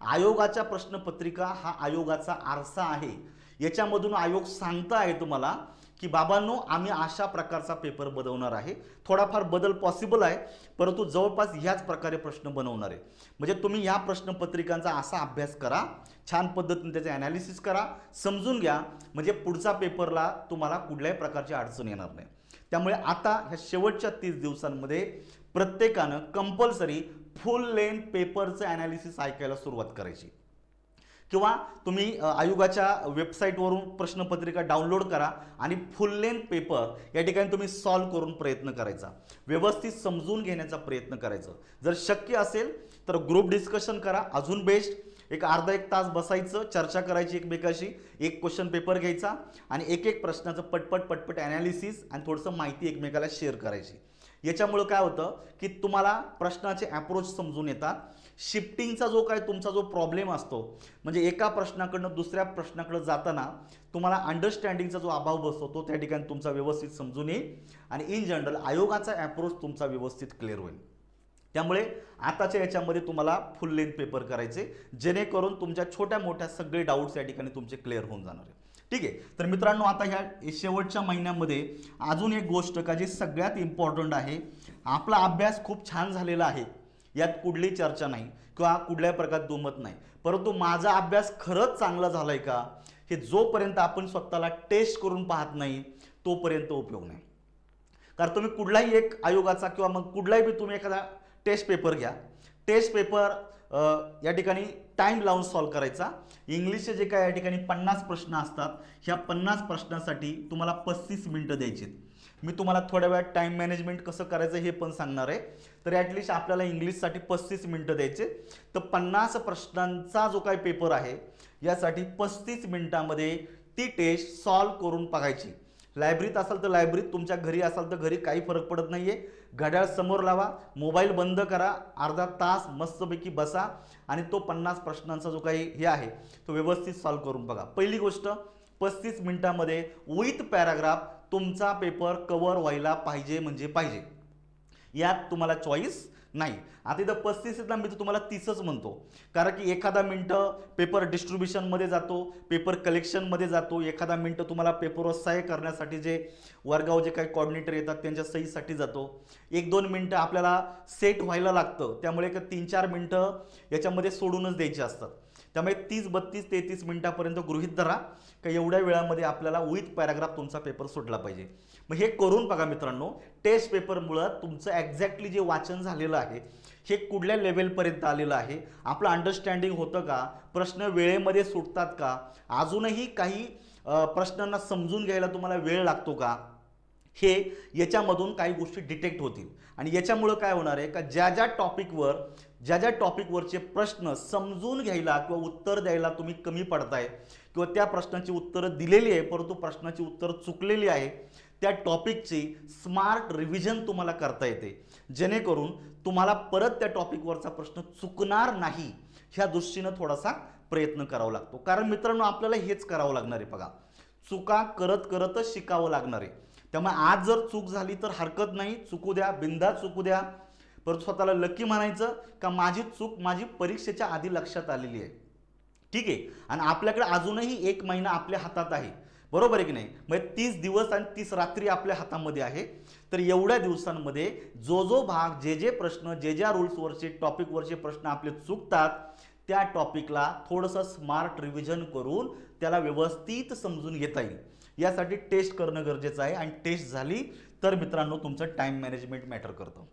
आयोगाच्या प्रश्नपत्रिका हा आयोगाचा आरसा आहे. याच्यामधून आयोग सांगता आहे तुम्हाला की बाबांनो आम्ही अशा प्रकारचा पेपर बनवणार आहे, थोडाफार बदल पॉसिबल आहे परंतु जवळपास ह्याच प्रकारे प्रश्न बनवणार आहे. म्हणजे तुम्ही ह्या प्रश्नपत्रिकांचा असा अभ्यास करा, छान पद्धतीने त्याचे ॲनालिसिस करा, समजून घ्या, म्हणजे पुढच्या पेपरला तुम्हाला कुठल्याही प्रकारची अडचण येणार नाही. त्यामुळे आता ह्या शेवटच्या 30 दिवसांमध्ये प्रत्येकानं कंपल्सरी फुल लेंथ पेपरचं ॲनालिसिस ऐकायला सुरुवात करायची. किंवा तुम्ही आयोगाच्या वेबसाईटवरून प्रश्नपत्रिका डाउनलोड करा आणि फुल लेंथ पेपर या ठिकाणी तुम्ही सॉल्व करून प्रयत्न करायचा, व्यवस्थित समजून घेण्याचा प्रयत्न करायचा. जर शक्य असेल तर ग्रुप डिस्कशन करा, अजून बेस्ट. एक अर्धा एक तास बसायचं, चर्चा करायची एकमेकाशी, एक क्वेश्चन पेपर घ्यायचा आणि एक प्रश्नाचं पटपट ॲनालिसिस आणि थोडंसं माहिती एकमेकाला शेअर करायची. याच्यामुळे काय होतं की तुम्हाला प्रश्नाचे ॲप्रोच समजून येतात. शिफ्टिंगचा जो काय तुमचा जो प्रॉब्लेम असतो, म्हणजे एका प्रश्नाकडनं दुसऱ्या प्रश्नाकडे जाताना तुम्हाला अंडरस्टँडिंगचा जो अभाव बसतो तो त्या ठिकाणी तुमचा व्यवस्थित समजून येईल आणि इन जनरल आयोगाचा ॲप्रोच तुमचा व्यवस्थित क्लिअर होईल. त्यामुळे आताच्या याच्यामध्ये तुम्हाला फुल लेंथ पेपर करायचे, जेणेकरून तुमच्या छोट्या मोठ्या सगळे डाऊट्स या ठिकाणी तुमचे क्लिअर होऊन जाणार आहे. ठीक आहे. तर मित्रांनो आता ह्या शेवटच्या महिन्यामध्ये अजून एक गोष्ट का जी सगळ्यात इम्पॉर्टंट आहे, आपला अभ्यास खूप छान झालेला आहे, यात कुठलीही चर्चा नाही किंवा कुठल्याही प्रकारे दुमत नाही. परंतु माझा अभ्यास खरंच चांगला झालाय का हे जोपर्यंत आपण स्वतःला टेस्ट करून पाहत नाही तोपर्यंत उपयोग नाही. कारण तुम्ही कुठलाही एक आयोगाचा किंवा मग कुठलाही बी तुम्ही एखादा टेस्ट पेपर घ्या, टेस्ट पेपर या ठिकाणी टाइम लावून सॉल्व करायचा. इंग्लिशचे जे काय या ठिकाणी 50 प्रश्न असतात, ह्या 50 प्रश्नांसाठी तुम्हाला 35 मिनिटं द्यायची. मी तुम्हाला थोड्या वेळात टाइम मॅनेजमेंट कसं करायचं हे पण सांगणार आहे. तर ॲटलिस्ट आपल्याला इंग्लिशसाठी 35 मिनिटं द्यायचे. तर 50 प्रश्नांचा जो काही पेपर आहे यासाठी 35 मिनिटांमध्ये ती टेस्ट सॉल्व करून बघायची. लायब्ररीत असाल तर लायब्ररीत, तुमच्या घरी असाल तर घरी, काही फरक पडत नाही आहे. घड्याळ समोर लावा, मोबाईल बंद करा, अर्धा तास मस्तपैकी बसा आणि तो 50 प्रश्नांचा जो काही हे आहे तो व्यवस्थित सॉल्व करून बघा. पहिली गोष्ट 35 मिनिटांमध्ये विथ पॅराग्राफ तुमचा पेपर कव्हर व्हायला पाहिजे म्हणजे पाहिजे. यात तुम्हाला चॉईस नाही. आता इथं 35 आहेत ना, मी तर तुम्हाला 30च म्हणतो, कारण की एखादा मिनटं पेपर डिस्ट्रीब्युशनमध्ये जातो, पेपर कलेक्शनमध्ये जातो, एखादा मिनटं तुम्हाला पेपरवर सही करण्यासाठी जे वर्गावर जे काही कोऑर्डिनेटर येतात त्यांच्या सहीसाठी जातो, 1-2 मिनटं आपल्याला सेट व्हायला लागतं, त्यामुळे 3-4 मिनटं याच्यामध्ये सोडूनच द्यायची असतात. त्यामुळे 30, 32, 33 मिनिटापर्यंत गृहीत धरा का एवढ्या वेळामध्ये आपल्याला विथ पॅराग्राफ तुमचा पेपर सुटला पाहिजे. मग हे करून बघा मित्रांनो, टेस्ट पेपरमुळं तुमचं एक्झॅक्टली जे वाचन झालेलं आहे हे कुठल्या लेवलपर्यंत आलेलं आहे, आपलं अंडरस्टँडिंग होतं का, प्रश्न वेळेमध्ये सुटतात का, अजूनही काही प्रश्नांना समजून घ्यायला तुम्हाला वेळ लागतो का, हे याच्यामधून काही गोष्टी डिटेक्ट होतील. आणि याच्यामुळं काय होणार आहे का ज्या टॉपिकवरचे प्रश्न समजून घ्यायला किंवा उत्तर द्यायला तुम्ही कमी पडताय किंवा त्या प्रश्नाची उत्तरं दिलेली आहे परंतु प्रश्नाची उत्तरं चुकलेली आहे, त्या टॉपिकची स्मार्ट रिव्हिजन तुम्हाला करता येते, जेणेकरून तुम्हाला परत त्या टॉपिकवरचा प्रश्न चुकणार नाही ह्या दृष्टीनं थोडासा प्रयत्न करावा लागतो. कारण मित्रांनो आपल्याला हेच करावं लागणार आहे बघा, चुका करत करतच शिकावं लागणार आहे. त्यामुळे आज जर चूक झाली तर हरकत नाही, चुकू द्या, बिंदास चुकू द्या, परंतु स्वतःला लकी म्हणायचं का माझी चूक माझी परीक्षेच्या आधी लक्षात आलेली आहे, ठीक आहे. आणि आपल्याकडे अजूनही 1 महिना आपल्या हातात आहे, बरोबर आहे की नाही. म्हणजे 30 दिवस आणि 30 रात्री आपल्या हातामध्ये आहे. तर एवढ्या दिवसांमध्ये जो भाग जे प्रश्न ज्या रूल्सवरचे टॉपिकवरचे प्रश्न आपले चुकतात त्या टॉपिकला थोडंसं स्मार्ट रिव्हिजन करून त्याला व्यवस्थित समजून घेता येईल, यासाठी टेस्ट करणं गरजेचं आहे. आणि टेस्ट झाली तर मित्रांनो तुमचं टाइम मॅनेजमेंट मॅटर करतं.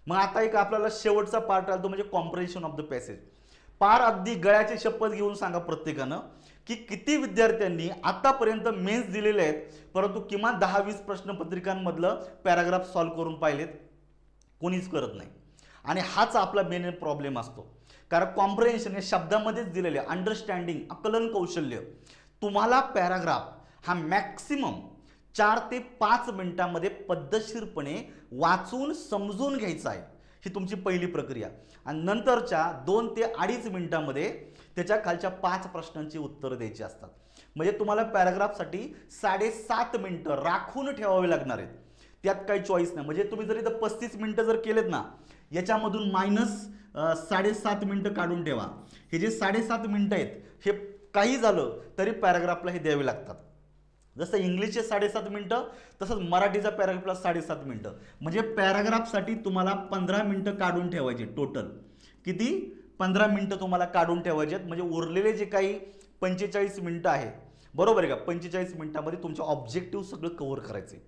मग आता एक आपल्याला शेवटचा पार्ट आला तो म्हणजे कॉम्प्रिहेन्शन ऑफ द पॅसेज. पार अगदी गळ्याची शपथ घेऊन सांगा प्रत्येकानं की किती विद्यार्थ्यांनी आतापर्यंत मेन्स दिलेले आहेत परंतु किमान 10-20 प्रश्नपत्रिकांमधलं पॅराग्राफ सॉल्व्ह करून पाहिलेत? कोणीच करत नाही. आणि हाच आपला मेन प्रॉब्लेम असतो, कारण कॉम्प्रिहेन्शन या शब्दामध्येच दिलेले अंडरस्टँडिंग आकलन कौशल्य, तुम्हाला पॅराग्राफ हा मॅक्सिमम 4 ते 5 मिनिटांमध्ये पद्धतशीरपणे वाचून समजून घ्यायचा आहे, ही तुमची पहिली प्रक्रिया. आणि नंतरच्या 2 ते 2.5 मिनिटांमध्ये त्याच्या खालच्या 5 प्रश्नांची उत्तरं द्यायची असतात. म्हणजे तुम्हाला पॅराग्राफसाठी 7.5 मिनिटं राखून ठेवावे लागणार आहेत, त्यात काही चॉईस नाही. म्हणजे तुम्ही जर इथं 35 मिनिटं जर केलेत ना, याच्यामधून मायनस 7.5 मिनिटं काढून ठेवा. हे जे 7.5 मिनिटं आहेत हे काही झालं तरी पॅराग्राफला हे द्यावे लागतात. जसं इंग्लिशचे 7.5 मिनिटं तसंच मराठीचा पॅराग्राफला 7.5 मिनिटं. म्हणजे पॅराग्राफसाठी तुम्हाला 15 मिनिटं काढून ठेवायचे. टोटल किती? 15 मिनिटं तुम्हाला काढून ठेवायचे आहेत. म्हणजे उरलेले जे काही 45 मिनिटं आहे, बरोबर आहे का, 45 मिनिटांमध्ये तुमचं ऑब्जेक्टिव्ह सगळं कव्हर करायचे.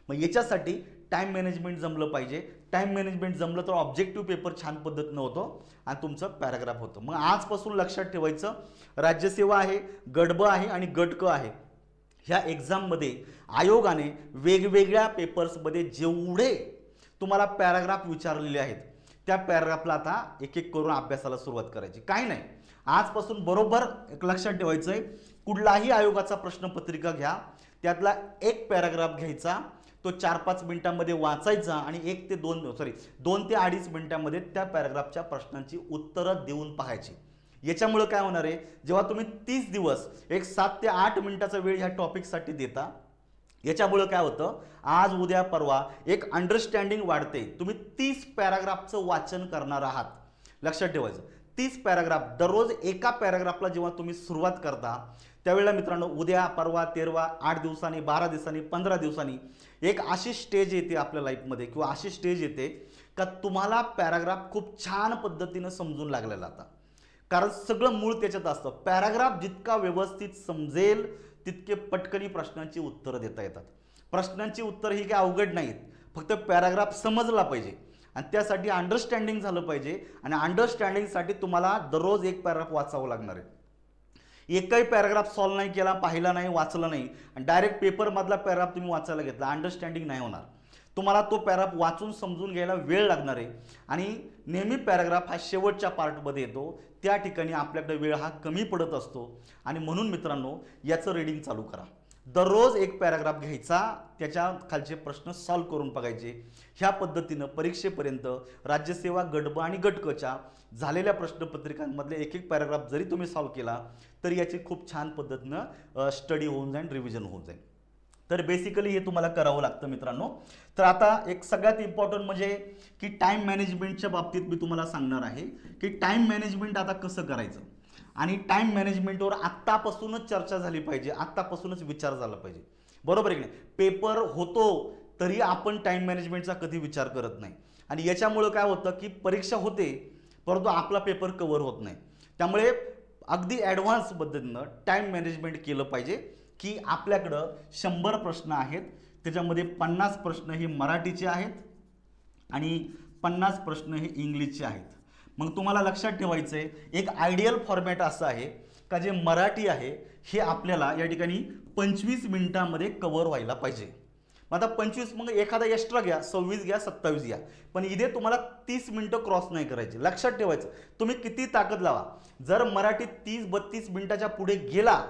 मग याच्यासाठी टाइम मॅनेजमेंट जमलं पाहिजे. टाइम मॅनेजमेंट जमलं तर ऑब्जेक्टिव्ह पेपर छान पद्धतीनं होतो आणि तुमचं पॅराग्राफ होतं. मग आजपासून लक्षात ठेवायचं, राज्यसेवा आहे, गट ब आहे आणि गट क आहे. ह्या एक्झाममध्ये आयोगाने वेगवेगळ्या पेपर्समध्ये जेवढे तुम्हाला पॅराग्राफ विचारलेले आहेत त्या पॅराग्राफला आता एक एक करून अभ्यासाला सुरुवात करायची. काही नाही, आजपासून बरोबर एक लक्षात ठेवायचं आहे, कुठलाही आयोगाचा प्रश्नपत्रिका घ्या, त्यातला एक पॅराग्राफ घ्यायचा, तो 4-5 मिनिटांमध्ये वाचायचा आणि 2 ते 2.5 मिनिटांमध्ये त्या पॅराग्राफच्या प्रश्नांची उत्तरं देऊन पाहायची. याच्यामुळे काय होणार आहे, जेव्हा तुम्ही 30 दिवस एक 7 ते 8 मिनिटाचा वेळ ह्या टॉपिकसाठी देता, याच्यामुळे काय होतं, आज उद्या परवा एक अंडरस्टँडिंग वाढते. तुम्ही 30 पॅराग्राफचं वाचन करणार आहात. लक्षात ठेवायचं, 30 पॅराग्राफ दररोज. एका पॅराग्राफला जेव्हा तुम्ही सुरुवात करता त्यावेळेला मित्रांनो उद्या परवा 13 8 दिवसांनी 12 दिवसांनी 15 दिवसांनी एक अशी स्टेज येते आपल्या लाईफमध्ये किंवा अशी स्टेज येते का तुम्हाला पॅराग्राफ खूप छान पद्धतीनं समजून लागलेला आता. कारण सगळं मूळ त्याच्यात असतं. पॅराग्राफ जितका व्यवस्थित समजेल तितके पटकनी प्रश्नांची उत्तरं देता येतात. प्रश्नांची उत्तर ही काही अवघड नाहीत, फक्त पॅराग्राफ समजला पाहिजे आणि त्यासाठी अंडरस्टँडिंग झालं पाहिजे. आणि अंडरस्टँडिंगसाठी तुम्हाला दररोज एक पॅराग्राफ वाचावं लागणार आहे. एकही पॅराग्राफ सॉल्व नाही केला, पाहिला नाही, वाचला नाही आणि डायरेक्ट पेपरमधला पॅराग्राफ तुम्ही वाचायला घेतला, अंडरस्टँडिंग नाही होणार. तुम्हाला तो पॅराग्राफ वाचून समजून घ्यायला वेळ लागणार आहे. आणि नेहमी पॅराग्राफ हा शेवटच्या पार्टमध्ये येतो, त्या ठिकाणी आपल्याकडे वेळ हा कमी पडत असतो. आणि म्हणून मित्रांनो याचं रीडिंग चालू करा. दररोज एक पॅराग्राफ घ्यायचा, त्याच्या खालचे प्रश्न सॉल्व करून बघायचे. ह्या पद्धतीनं परीक्षेपर्यंत राज्यसेवा गट ब आणि गट क च्या झालेल्या प्रश्नपत्रिकांमधले एक एक पॅराग्राफ जरी तुम्ही सॉल्व केला तरी याची खूप छान पद्धतीनं स्टडी होऊन जाईल, रिव्हिजन होऊन जाईल. तर बेसिकली हे तुम्हाला करावं लागतं मित्रांनो. तर आता एक सगळ्यात इम्पॉर्टंट म्हणजे की टाइम मॅनेजमेंटच्या बाबतीत मी तुम्हाला सांगणार आहे की टाइम मॅनेजमेंट आता कसं करायचं आणि टाइम मॅनेजमेंटवर आत्तापासूनच चर्चा झाली पाहिजे, आत्तापासूनच विचार झाला पाहिजे. बरोबर आहे की नाही? पेपर होतो तरी आपण टाइम मॅनेजमेंटचा कधी विचार करत नाही आणि याच्यामुळं काय होतं की परीक्षा होते परंतु आपला पेपर कव्हर होत नाही. त्यामुळे अगदी ॲडव्हान्स पद्धतीनं टाइम मॅनेजमेंट केलं पाहिजे की आपल्याकडं 100 प्रश्न आहेत, त्याच्यामध्ये 50 प्रश्न हे मराठीचे आहेत आणि 50 प्रश्न हे इंग्लिशचे आहेत. मग तुम्हाला लक्षात ठेवायचं आहे एक आयडियल फॉर्मॅट असं आहे का जे मराठी आहे हे आपल्याला या ठिकाणी 25 मिनिटांमध्ये कव्हर व्हायला पाहिजे. मग आता 25 मग एखादा एक्स्ट्रा घ्या, 26 घ्या, 27 घ्या, पण इथे तुम्हाला 30 मिनिटं क्रॉस नाही करायचे. लक्षात ठेवायचं तुम्ही किती ताकद लावा, जर मराठीत 30-32 मिनिटाच्या पुढे गेला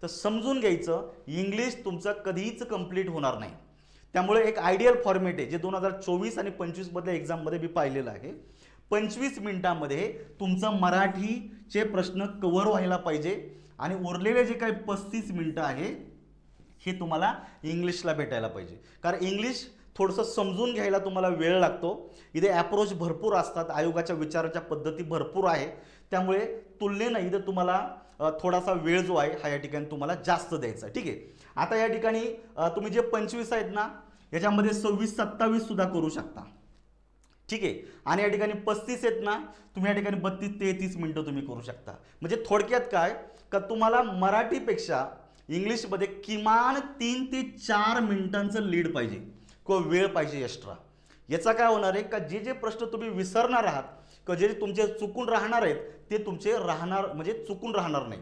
तर समजून घ्यायचं इंग्लिश तुमचं कधीच कंप्लीट होणार नाही. त्यामुळे एक आयडियल फॉर्मॅट आहे जे 2024 आणि 25 मधल्या एक्झाममध्ये मी पाहिलेलं आहे. 25 मिनिटांमध्ये तुमचं मराठीचे प्रश्न कव्हर व्हायला पाहिजे आणि उरलेले जे काही 35 मिनिटं आहे हे तुम्हाला इंग्लिशला भेटायला पाहिजे. कारण इंग्लिश थोडंसं समजून घ्यायला तुम्हाला वेळ लागतो. इथे अप्रोच भरपूर असतात, आयोगाच्या विचाराच्या पद्धती भरपूर आहे, त्यामुळे तुलनेनं इथं तुम्हाला थोडासा वेळ जो आहे हा या ठिकाणी तुम्हाला जास्त द्यायचा. ठीक आहे. आता या ठिकाणी तुम्ही जे 25 आहेत ना याच्यामध्ये 26-27 सुद्धा करू शकता. ठीक आहे. आणि या ठिकाणी 35 आहेत ना तुम्ही या ठिकाणी 32-33 मिनिटं तुम्ही करू शकता. म्हणजे थोडक्यात काय का तुम्हाला मराठीपेक्षा इंग्लिशमध्ये किमान 3 ते 4 मिनिटांचं लीड पाहिजे किंवा वेळ पाहिजे एक्स्ट्रा. याचा काय होणार आहे का जे जे प्रश्न तुम्ही विसरणार आहात किंवा जे तुमचे चुकून राहणार आहेत ते तुमचे राहणार म्हणजे चुकून राहणार नाही,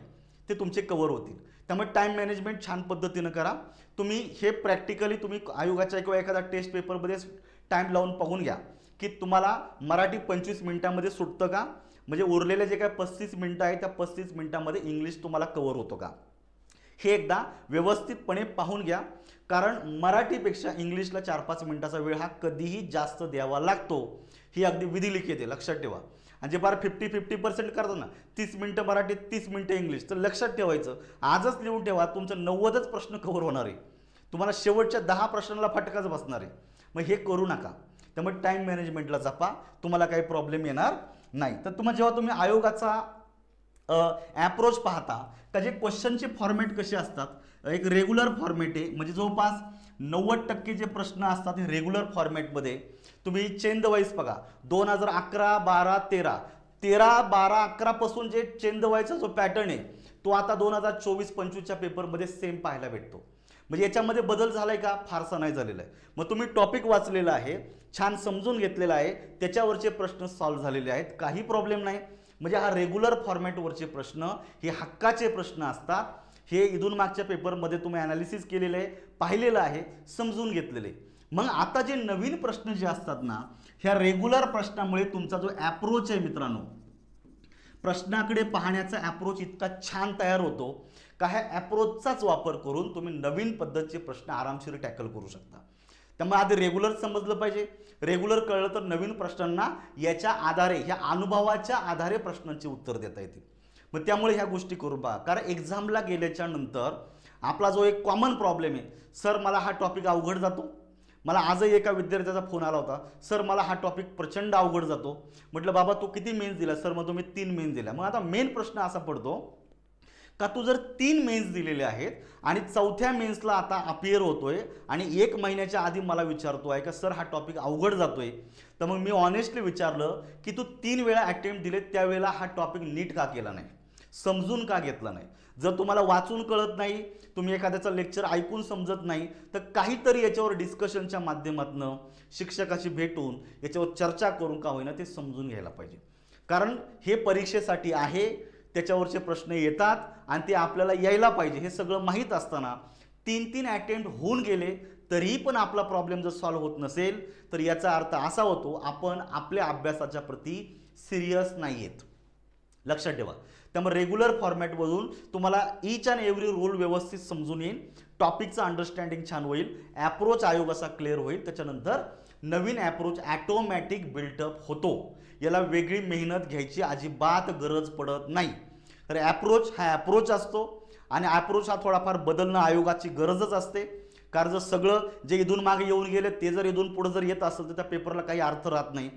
ते तुमचे कव्हर होतील. त्यामुळे टाइम मॅनेजमेंट छान पद्धतीनं करा. तुम्ही हे प्रॅक्टिकली तुम्ही आयोगाच्या किंवा एखादा टेस्ट पेपरमध्ये टाइम लावून पाहून घ्या की तुम्हाला मराठी 25 मिनिटांमध्ये सुटतं का, म्हणजे उरलेले जे काय 35 मिनिटं आहेत त्या 35 मिनिटांमध्ये इंग्लिश तुम्हाला कव्हर होतो का हे एकदा व्यवस्थितपणे पाहून घ्या. कारण मराठीपेक्षा इंग्लिशला 4-5 मिनिटाचा वेळ हा कधीही जास्त द्यावा लागतो, ही अगदी विधिलिखित आहे, लक्षात ठेवा. आणि जे बार 50% करतात ना 30 मिनिटं मराठी 30 मिनिटं इंग्लिश, तर लक्षात ठेवायचं आजच लिहून ठेवा तुमचं 90च प्रश्न कव्हर होणार आहे, तुम्हाला शेवटच्या 10 प्रश्नांना फटकाच बसणार आहे. मग हे करू नका. त्यामुळे टाइम मॅनेजमेंटला जपा, तुम्हाला काही प्रॉब्लेम येणार नाही. तर जेव्हा तुम्ही आयोगाचा ॲप्रोच पाहता का जे क्वेश्चनचे फॉर्मॅट कसे असतात, एक रेग्युलर फॉर्मॅट आहे, म्हणजे जवळपास 90% जे प्रश्न असतात हे रेग्युलर फॉर्मॅटमध्ये. तुम्ही चेंद वाईज बघा 2011, 12, 13, 12, 11 पासून जे चेंद वाईजचा जो पॅटर्न आहे तो आता 2024-25च्या पेपरमध्ये सेम पाहायला भेटतो. म्हणजे याच्यामध्ये बदल झालाय का, फारसा नाही झालेला आहे. मग तुम्ही टॉपिक वाचलेला आहे, छान समजून घेतलेला आहे, त्याच्यावरचे प्रश्न सॉल्व्ह झालेले आहेत, काही प्रॉब्लेम नाही. म्हणजे हा रेग्युलर फॉर्मॅटवरचे प्रश्न हे हक्काचे प्रश्न असतात. हे इथून मागच्या पेपरमध्ये तुम्ही ॲनालिसिस केलेलं आहे, पाहिलेलं आहे, समजून घेतलेलं आहे. मग आता जे नवीन प्रश्न जे असतात ना ह्या रेग्युलर प्रश्नामुळे तुमचा जो ॲप्रोच आहे मित्रांनो, प्रश्नाकडे पाहण्याचा ॲप्रोच इतका छान तयार होतो का ह्या ॲप्रोचचाच वापर करून तुम्ही नवीन पद्धतीचे प्रश्न आरामशीर टॅकल करू शकता. त्यामुळे आधी रेग्युलर समजलं पाहिजे, रेग्युलर कळलं तर नवीन प्रश्नांना याच्या आधारे ह्या अनुभवाच्या आधारे प्रश्नांची उत्तर देता येतील. मग त्यामुळे ह्या गोष्टी करू बा. कारण एक्झामला गेल्याच्या नंतर आपला जो एक कॉमन प्रॉब्लेम आहे, सर मला हा टॉपिक अवघड जातो. मला आजही एका विद्यार्थ्याचा फोन आला होता, सर मला हा टॉपिक प्रचंड अवघड जातो. म्हटलं बाबा तू किती मेन्स दिला, सर मग तुम्ही 3 मेन्स दिल्या. मग आता मेन प्रश्न असा पडतो का तू जर 3 मेन्स दिलेले आहेत आणि 4थ्या मेन्सला आता अपियर होतोय आणि 1 महिन्याच्या आधी मला विचारतोय का सर हा टॉपिक अवघड जातोय, तर मग मी ऑनेस्टली विचारलं की तू 3 वेळा अटेम्प्ट दिले त्यावेळेला हा टॉपिक नीट का केला नाही, समजून का घेतला नाही. जर तुम्हाला वाचून कळत नाही, तुम्ही एखाद्याचं लेक्चर ऐकून समजत नाही, तर काहीतरी याच्यावर डिस्कशनच्या माध्यमातून शिक्षकाशी भेटून याच्यावर चर्चा करून का होईना ते समजून घ्यायला पाहिजे. कारण हे परीक्षेसाठी आहे, त्याच्यावरचे प्रश्न येतात आणि ते आपल्याला यायला पाहिजे. हे सगळं माहीत असताना 3 अटेम्प्ट होऊन गेले तरीही पण आपला प्रॉब्लेम जर सॉल्व्ह होत नसेल तर याचा अर्थ असा होतो आपण आपल्या अभ्यासाच्या प्रती सिरियस नाही आहेत. लक्षात ठेवा. त्यामुळे रेग्युलर फॉर्मॅटमधून तुम्हाला ईच अँड एव्हरी रूल व्यवस्थित समजून येईल, टॉपिकचं अंडरस्टँडिंग छान होईल, ॲप्रोच आयोगाचा क्लिअर होईल, त्याच्यानंतर नवीन ॲप्रोच ॲटोमॅटिक बिल्टअप होतो. याला वेगळी मेहनत घ्यायची अजिबात गरज पडत नाही. तर ॲप्रोच हा ॲप्रोच असतो आणि ॲप्रोच हा थोडाफार बदलणं आयोगाची गरजच असते. कारण जर सगळं जे इथून मागे येऊन गेले ते जर इथून पुढे जर येत असेल तर त्या पेपरला काही अर्थ राहत नाही.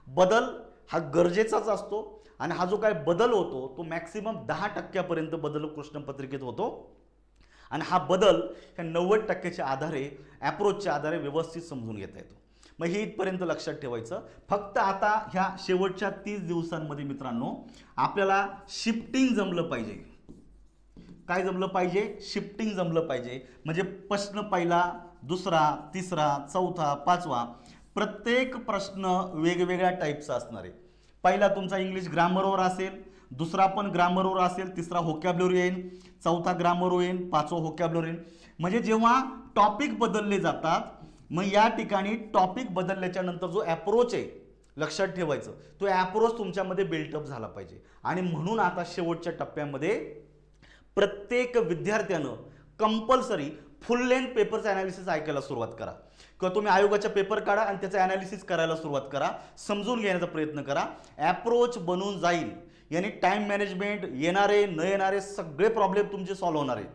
बदल हा गरजेचाच असतो आणि हा जो काय बदल होतो तो मॅक्सिमम 10% बदल प्रश्नपत्रिकेत होतो आणि हा बदल ह्या 90%च्या आधारे ॲप्रोचच्या आधारे व्यवस्थित समजून घेता येतो. मग हे इथपर्यंत लक्षात ठेवायचं. फक्त आता ह्या शेवटच्या 30 दिवसांमध्ये मित्रांनो आपल्याला शिफ्टिंग जमलं पाहिजे. काय जमलं पाहिजे? शिफ्टिंग जमलं पाहिजे. म्हणजे प्रश्न पहिला, दुसरा, तिसरा, चौथा, पाचवा प्रत्येक प्रश्न वेगवेगळ्या टाईपचा असणार आहे. पहिला तुमचा इंग्लिश ग्रामरवर असेल, दुसरा पण ग्रामरवर असेल, तिसरा व्होकॅब्युलरी येईल, चौथा ग्रामर येईल, पाचवा व्होकॅब्युलरी येईल. म्हणजे जेव्हा टॉपिक बदलले जातात मग या ठिकाणी टॉपिक बदलल्याच्या नंतर जो ॲप्रोच आहे लक्षात ठेवायचं, तो ॲप्रोच तुमच्यामध्ये बिल्टअप झाला पाहिजे. आणि म्हणून आता शेवटच्या टप्प्यामध्ये प्रत्येक विद्यार्थ्यानं कंपल्सरी फुल लेंथ पेपरचं ॲनालिसिस ऐकायला सुरुवात करा किंवा तुम्ही आयोगाचा पेपर काढा आणि त्याचं ॲनालिसिस करायला सुरुवात करा. समजून घेण्याचा प्रयत्न करा. ॲप्रोच बनून जाईल. यानी टाईम मॅनेजमेंट, येणारे न येणारे सगळे प्रॉब्लेम तुमचे सॉल्व्ह होणार आहे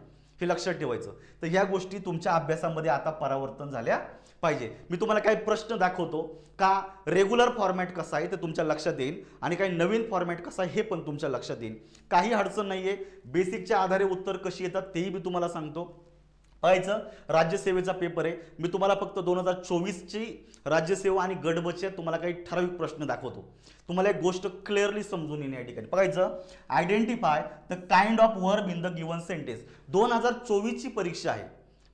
हे लक्षात ठेवायचं. तर ह्या गोष्टी तुमच्या अभ्यासामध्ये आता परावर्तन झाल्या पाहिजे. मी तुम्हाला काही प्रश्न दाखवतो का रेग्युलर फॉर्मॅट कसा आहे ते तुमच्या लक्षात येईल आणि काही नवीन फॉर्मॅट कसा आहे हे पण तुमच्या लक्षात येईल. काही अडचण नाही आहे. बेसिकच्या आधारे उत्तर कशी येतात तेही मी तुम्हाला सांगतो. पाहायचं राज्यसेवेचा पेपर आहे. मी तुम्हाला फक्त 2024ची राज्यसेवा आणि गट बचत तुम्हाला काही ठराविक प्रश्न दाखवतो. तुम्हाला एक गोष्ट क्लिअरली समजून येणे या ठिकाणी. बघायचं identify the kind of verb in the given sentence. 2024ची परीक्षा आहे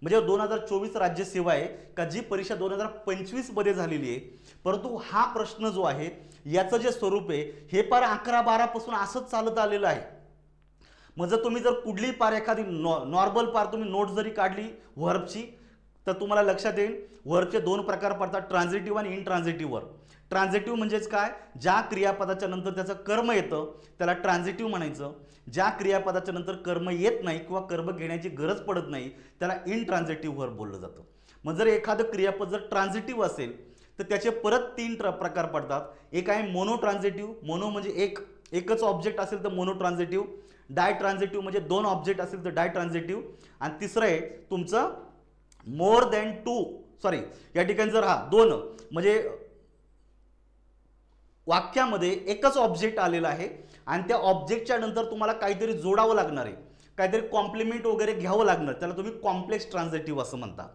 म्हणजे 2024 राज्यसेवा आहे का जी परीक्षा 2025 मध्ये झालेली आहे. परंतु हा प्रश्न जो आहे याचं जे स्वरूप आहे हे पार 11-12 पासून असंच चालत आलेलं आहे. मग जर तुम्ही कुठली पार एखादी नॉर्मल पार तुम्ही नोट जरी काढली व्हर्बची तर तुम्हाला लक्षात येईल व्हर्बचे 2 प्रकार पडतात, ट्रान्झिटिव्ह आणि इनट्रान्झिटिव्ह वर्ब. ट्रान्झिटिव्ह म्हणजेच काय? ज्या क्रियापदाच्या नंतर त्याचं कर्म येतं त्याला ट्रान्झिटिव्ह म्हणायचं. ज्या क्रियापदाच्या नंतर कर्म येत नाही किंवा कर्म घेण्याची गरज पडत नाही त्याला इनट्रान्झिटिव्ह वर्ब बोललं जातं. मग जर एखादं क्रियापद जर ट्रान्झिटिव्ह असेल तर त्याचे परत 3 प्रकार पडतात. एक आहे मोनो ट्रान्झिटिव्ह. मोनो म्हणजे एकच ऑब्जेक्ट असेल तर मोनो ट्रान्झिटिव्ह. डाय ट्रान्झिटिव्ह म्हणजे 2 ऑब्जेक्ट असेल तर डाय ट्रान्झिटिव्ह. आणि तिसरं आहे तुमचं मोर दॅन 2, सॉरी या ठिकाणी जर 2 म्हणजे वाक्यामध्ये एकच ऑब्जेक्ट आलेला आहे आणि त्या ऑब्जेक्टच्या नंतर तुम्हाला काहीतरी जोडावं लागणार आहे, काहीतरी कॉम्प्लिमेंट वगैरे घ्यावं लागणार, त्याला तुम्ही कॉम्प्लेक्स ट्रान्झिटिव्ह असं म्हणता.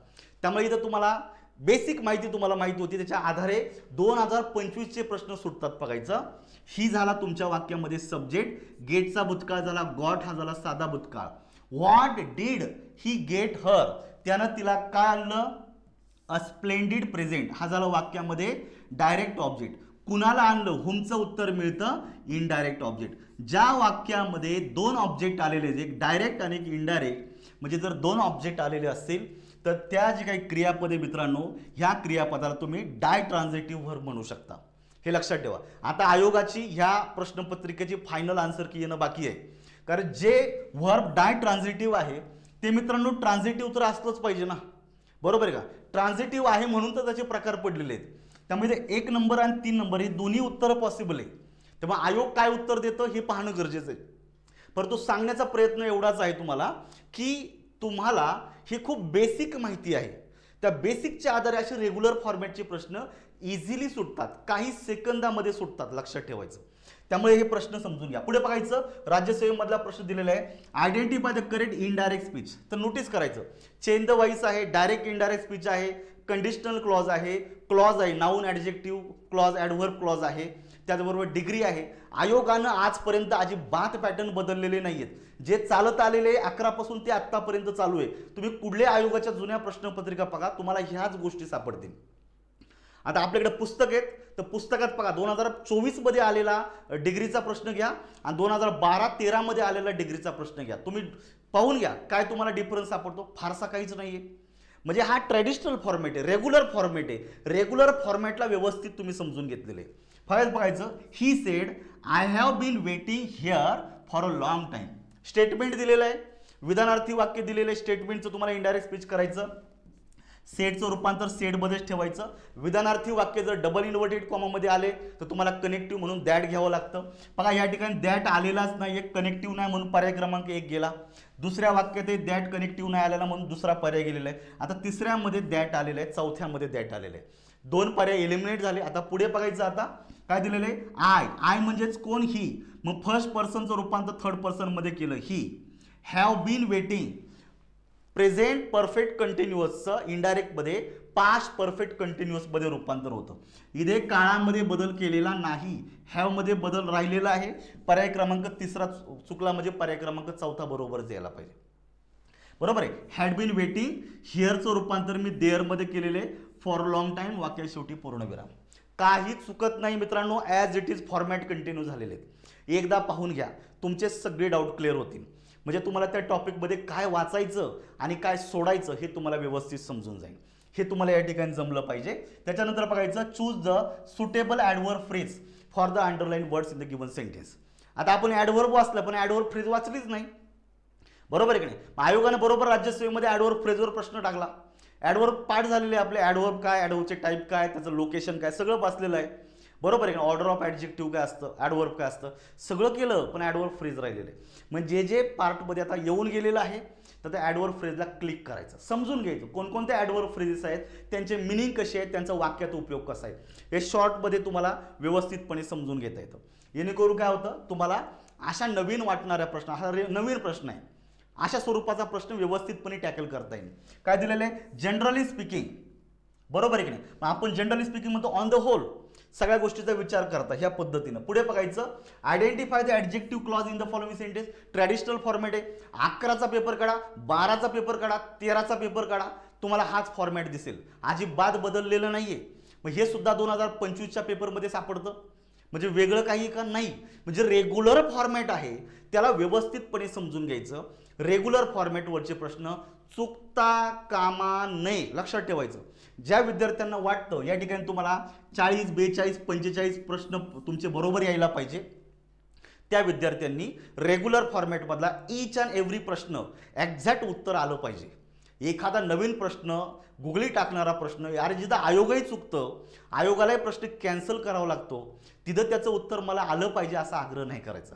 त्यामुळे इथं तुम्हाला बेसिक माहिती तुम्हाला माहिती होती त्याच्या आधारे 2025चे प्रश्न सुटतात. बघायचं ही झाला तुमच्या वाक्यामध्ये सब्जेक्ट. गेटचा भूतकाळ झाला गॉट, हा झाला साधा भूतकाळ. What did he get her, त्यानं तिला काय आणलं? अ स्प्लेंडिड प्रेझेंट, हा झाला वाक्यामध्ये डायरेक्ट ऑब्जेक्ट. कुणाला आणलं? हुमचं उत्तर मिळतं इनडायरेक्ट ऑब्जेक्ट. ज्या वाक्यामध्ये 2 ऑब्जेक्ट आलेले आहेत, एक डायरेक्ट आणि एक इनडायरेक्ट, म्हणजे जर 2 ऑब्जेक्ट आलेले असतील तर त्या जी काही क्रियापदे मित्रांनो ह्या क्रियापदाला तुम्ही डाय ट्रान्झिटिव्ह वर्ब म्हणू शकता. हे लक्षात ठेवा. आता आयोगाची ह्या प्रश्नपत्रिकेची फायनल आन्सर की येणं बाकी आहे. कारण जे वर्ब डाय ट्रान्झिटिव्ह आहे ते मित्रांनो ट्रान्झिटिव्ह तर असलंच पाहिजे ना, बरोबर आहे का? ट्रान्झिटिव्ह आहे म्हणून तर त्याचे प्रकार पडलेले आहेत. त्यामुळे 1 नंबर आणि 3 नंबर ही दोन्ही उत्तर पॉसिबल आहे. तेव्हा आयोग काय उत्तर देतं हे पाहणं गरजेचं आहे. परंतु सांगण्याचा प्रयत्न एवढाच आहे तुम्हाला की तुम्हाला ही खूप बेसिक माहिती आहे. त्या बेसिकच्या आधारे असे रेग्युलर फॉर्मॅटचे प्रश्न इझिली सुटतात, काही सेकंदामध्ये सुटतात, लक्षात ठेवायचं. त्यामुळे हे प्रश्न समजून घ्या. पुढे बघायचं राज्यसेवेमधला प्रश्न दिलेला आहे identify the correct indirect speech. तर नोटीस करायचं चेंज द व्हॉइस आहे, डायरेक्ट इनडायरेक्ट स्पीच आहे, कंडिशनल क्लॉज आहे, क्लॉज आहे, noun adjective clause, adverb clause आहे, त्याचबरोबर डिग्री आहे. आयोगानं आजपर्यंत अजिबात पॅटर्न बदललेले नाहीयेत. जे चालत आलेले 11 पासून ते आत्तापर्यंत चालू आहे. तुम्ही कुठल्या आयोगाच्या जुन्या प्रश्नपत्रिका बघा तुम्हाला ह्याच गोष्टी सापडतील. आता आपल्याकडे पुस्तक आहेत तर पुस्तकात बघा 2024 मध्ये आलेला डिग्रीचा प्रश्न घ्या आणि 2012-13 मध्ये आलेला डिग्रीचा प्रश्न घ्या. तुम्ही पाहून घ्या काय तुम्हाला डिफरन्स सापडतो. फारसा काहीच नाहीये. म्हणजे हा ट्रेडिशनल फॉर्मॅट आहे, रेग्युलर फॉर्मॅट आहे. रेग्युलर फॉर्मॅटला व्यवस्थित तुम्ही समजून घेतलेले. फायदा बघायचं he said I have been waiting here for a long time. Statement दिलेलं आहे, विधानार्थी वाक्य दिलेलं आहे. स्टेटमेंटचं तुम्हाला इनडायरेक्ट स्पीच करायचं. सेटचं रूपांतर सेटमध्येच ठेवायचं. विधानार्थी वाक्य जर डबल इन्व्हर्टेड कॉमामध्ये आले तर तुम्हाला कनेक्टिव्ह म्हणून दॅट घ्यावं लागतं. बघा या ठिकाणी दॅट आलेलाच नाही, एक कनेक्टिव्ह नाही म्हणून पर्याय क्रमांक 1 गेला. दुसऱ्या वाक्यात दॅट कनेक्टिव्ह नाही आलेला म्हणून दुसरा पर्याय गेलेला आहे. आता तिसऱ्यामध्ये दॅट आलेला आहे, चौथ्यामध्ये दॅट आलेलं आहे. 2 पर्याय एलिमिनेट झाले. आता पुढे बघायचं, आता काय दिलेलं आहे, आय म्हणजेच कोण, ही. मग फर्स्ट पर्सनचं रूपांतर थर्ड पर्सनमध्ये केलं, he. Have been waiting present perfect कंटिन्युअसचं इनडायरेक्टमध्ये पास्ट परफेक्ट कंटिन्युअसमध्ये रूपांतर होतं. इथे काळामध्ये बदल केलेला नाही, हॅवमध्ये बदल राहिलेला आहे. पर्याय क्रमांक 3 चुकला म्हणजे पर्याय क्रमांक 4 बरोबरच यायला पाहिजे. बरोबर आहे. हॅड बीन वेटिंग हिअरचं रूपांतर मी देअरमध्ये केलेलं आहे. फॉर लॉंग टाइम वाक्या शेवटी पूर्णविराम. काही चुकत नाही मित्रांनो, as it is format continue झालेले आहेत. एकदा पाहून घ्या, तुमचे सगळे डाऊट क्लिअर होतील. म्हणजे तुम्हाला त्या टॉपिकमध्ये काय वाचायचं आणि काय सोडायचं हे तुम्हाला व्यवस्थित समजून जाईल. हे तुम्हाला या ठिकाणी जमलं पाहिजे. त्याच्यानंतर बघायचं, choose the suitable adverb phrase for the underline words in the given sentence. आता आपण ॲडवर्ब वाचलं पण ॲडवर्ब फ्रेज वाचलीच नाही, बरोबर आहे की नाही. आयोगाने बरोबर राज्यसेवेमध्ये ॲडवर्ब फ्रेजवर प्रश्न टाकला. ॲडवर्ब पाठ झालेले आपले, ॲडवर्ब काय, ॲडवर्बचे टाईप काय, त्याचं लोकेशन काय, सगळं वाचलेलं आहे, बरोबर आहे. ऑर्डर ऑफ ॲडजेक्टिव्ह काय असतं, ॲडवर्ब काय असतं, सगळं केलं पण ॲडवर्ब फ्रेज राहिलेलं आहे. म्हणजे जे पार्टमध्ये आता येऊन गेलेलं आहे तर त्या ॲडवर्ब फ्रेजला क्लिक करायचं, समजून घ्यायचं कोणकोणते ॲडवर्ब फ्रेजेस आहेत, त्यांचे मिनिंग कसे आहेत, त्यांचा वाक्यात उपयोग कसा आहे, हे शॉर्टमध्ये तुम्हाला व्यवस्थितपणे समजून घेता येतं. जेणेकरून काय होतं, तुम्हाला अशा नवीन वाटणाऱ्या प्रश्न, हा नवीन प्रश्न आहे, अशा स्वरूपाचा प्रश्न व्यवस्थितपणे टॅकल करता येईल. काय दिलेलं आहे, जनरली स्पीकिंग, बरोबर आहे की नाही. मग आपण जनरली स्पीकिंग म्हणतो ऑन द होल, सगळ्या गोष्टीचा विचार करता ह्या पद्धतीनं. पुढे बघायचं, identify the adjective clause in the following sentence. Traditional format आहे. 11चा पेपर काढा, 12चा पेपर काढा, 13चा पेपर काढा, तुम्हाला हाच फॉर्मॅट दिसेल, अजिबात बदललेलं नाहीये. मग हे सुद्धा 2025च्या पेपरमध्ये सापडतं. म्हणजे वेगळं काही का नाही, म्हणजे रेग्युलर फॉर्मॅट आहे, त्याला व्यवस्थितपणे समजून घ्यायचं. रेग्युलर फॉर्मॅटवरचे प्रश्न चुकता कामा नये, लक्षात ठेवायचं. ज्या विद्यार्थ्यांना वाटतं या ठिकाणी तुम्हाला 40, 42, 45 प्रश्न तुमचे बरोबर यायला पाहिजे, त्या विद्यार्थ्यांनी रेग्युलर फॉर्मॅटमधला ईच अँड एव्हरी प्रश्न एक्झॅक्ट उत्तर आलं पाहिजे. एखादा नवीन प्रश्न, गुगली टाकणारा प्रश्न, यार जिथं आयोगही चुकतं, आयोगालाही प्रश्न कॅन्सल करावा लागतो, तिथं त्याचं उत्तर मला आलं पाहिजे असा आग्रह नाही करायचा.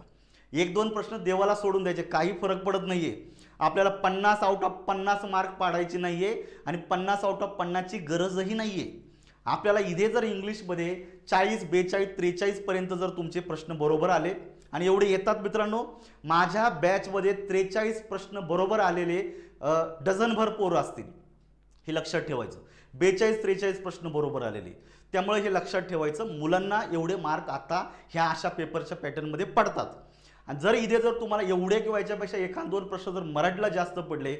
1-2 प्रश्न देवाला सोडून द्यायचे, काही फरक पडत नाहीये. आपल्याला 50 आउट ऑफ 50 मार्क पाडायचे नाहीये आणि 50 आउट ऑफ 50ची गरजही नाहीये. आपल्याला इथे जर इंग्लिशमध्ये 40, 42, 43 पर्यंत जर तुमचे प्रश्न बरोबर आले, आणि एवढे येतात मित्रांनो, माझ्या बॅचमध्ये 43 प्रश्न बरोबर आलेले डझनभर पोरं असतील, हे लक्षात ठेवायचं. 42-43 प्रश्न बरोबर आलेले, त्यामुळे हे लक्षात ठेवायचं. मुलांना एवढे मार्क आता ह्या अशा पेपरच्या पॅटर्नमध्ये पडतात. आणि जर इथे जर तुम्हाला एवढे किंवा याच्यापेक्षा 1-2 प्रश्न जर मराठीला जास्त पडले,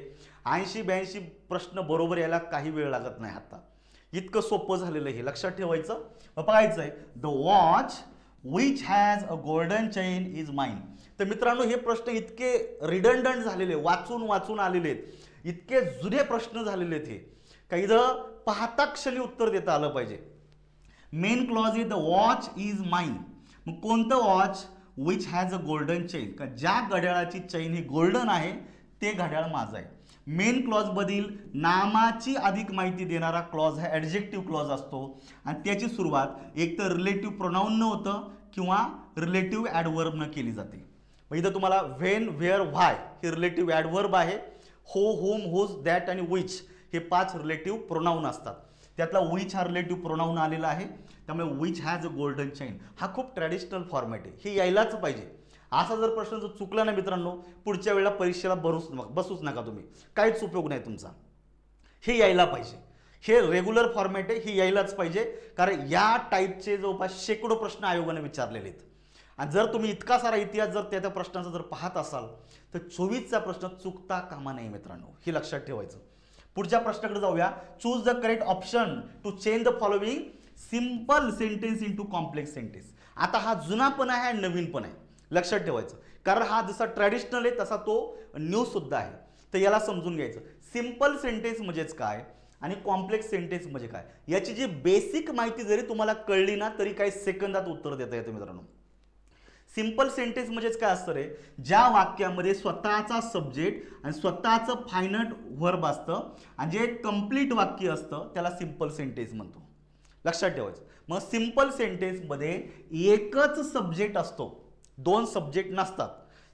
80-82 प्रश्न बरोबर यायला काही वेळ लागत नाही. आता इतकं सोपं झालेलं हे लक्षात ठेवायचं. बघायचं आहे, the watch which has a golden chain is mine. तर मित्रांनो हे प्रश्न इतके रिडंडंट झालेले, वाचून आलेले आहेत, इतके जुने प्रश्न झालेले आहेत हे, काही इथं पाहता क्षणी उत्तर देता आलं पाहिजे. Main clause is the watch is mine. मग कोणतं watch, which has a golden chain, का ज्या घड्याळाची चैन ही गोल्डन आहे ते घड्याळ माझं आहे. मेन क्लॉजमधील नामाची अधिक माहिती देणारा क्लॉज हा ॲडजेक्टिव्ह क्लॉज असतो आणि त्याची सुरुवात एक तर रिलेटिव्ह प्रोनाऊन न होतं किंवा रिलेटिव्ह ॲडवर्बनं केली जाते. मग इथं तुम्हाला व्हेन, व्हेअर, व्हाय हे रिलेटिव्ह ॲडवर्ब आहे. हो, होम, हुज, दॅट आणि विच हे 5 रिलेटिव्ह प्रोनाऊन असतात. त्यातला विच हा रिलेटिव्ह प्रोनाऊन आलेला आहे. त्यामुळे which has a golden chain हा खूप ट्रॅडिशनल फॉर्मॅट आहे, हे यायलाच पाहिजे. असा जर प्रश्न जर चुकला ना मित्रांनो, पुढच्या वेळेला परीक्षेला बसूच नका तुम्ही, काहीच उपयोग नाही तुमचा. हे यायला पाहिजे, हे रेग्युलर फॉर्मॅट आहे, हे यायलाच पाहिजे. कारण या टाईपचे जवळपास शेकडो प्रश्न आयोगाने विचारलेले आहेत. आणि जर तुम्ही इतका सारा इतिहास जर त्या प्रश्नाचा जर पाहत असाल तर 24चा प्रश्न चुकता कामा नये मित्रांनो, हे लक्षात ठेवायचं. पुढच्या प्रश्नाकडे जाऊया. Choose the correct option to change the following simple sentence into complex sentence. आता हा जुना पण आहे आणि नवीन पण आहे, लक्षात ठेवायचं. कारण हा जसा ट्रॅडिशनल आहे तसा तो न्यू सुद्धा आहे. तर याला समजून घ्यायचं, सिंपल सेंटेन्स म्हणजेच काय आणि कॉम्प्लेक्स सेंटेन्स म्हणजे काय, याची जी बेसिक माहिती जरी तुम्हाला कळली ना तरी काही सेकंदात उत्तर देता येतं मित्रांनो. सिंपल सेंटेन्स म्हणजेच काय असतं रे, ज्या वाक्यामध्ये स्वतःचा सब्जेक्ट आणि स्वतःचं फायनट व्हर्ब असतं आणि जे कंप्लीट वाक्य असतं त्याला सिंपल सेंटेन्स म्हणतो. लक्षात ठेवायचं. मग सिंपल सेंटेन्समध्ये एकच सब्जेक्ट असतो, दोन सब्जेक्ट नसतात.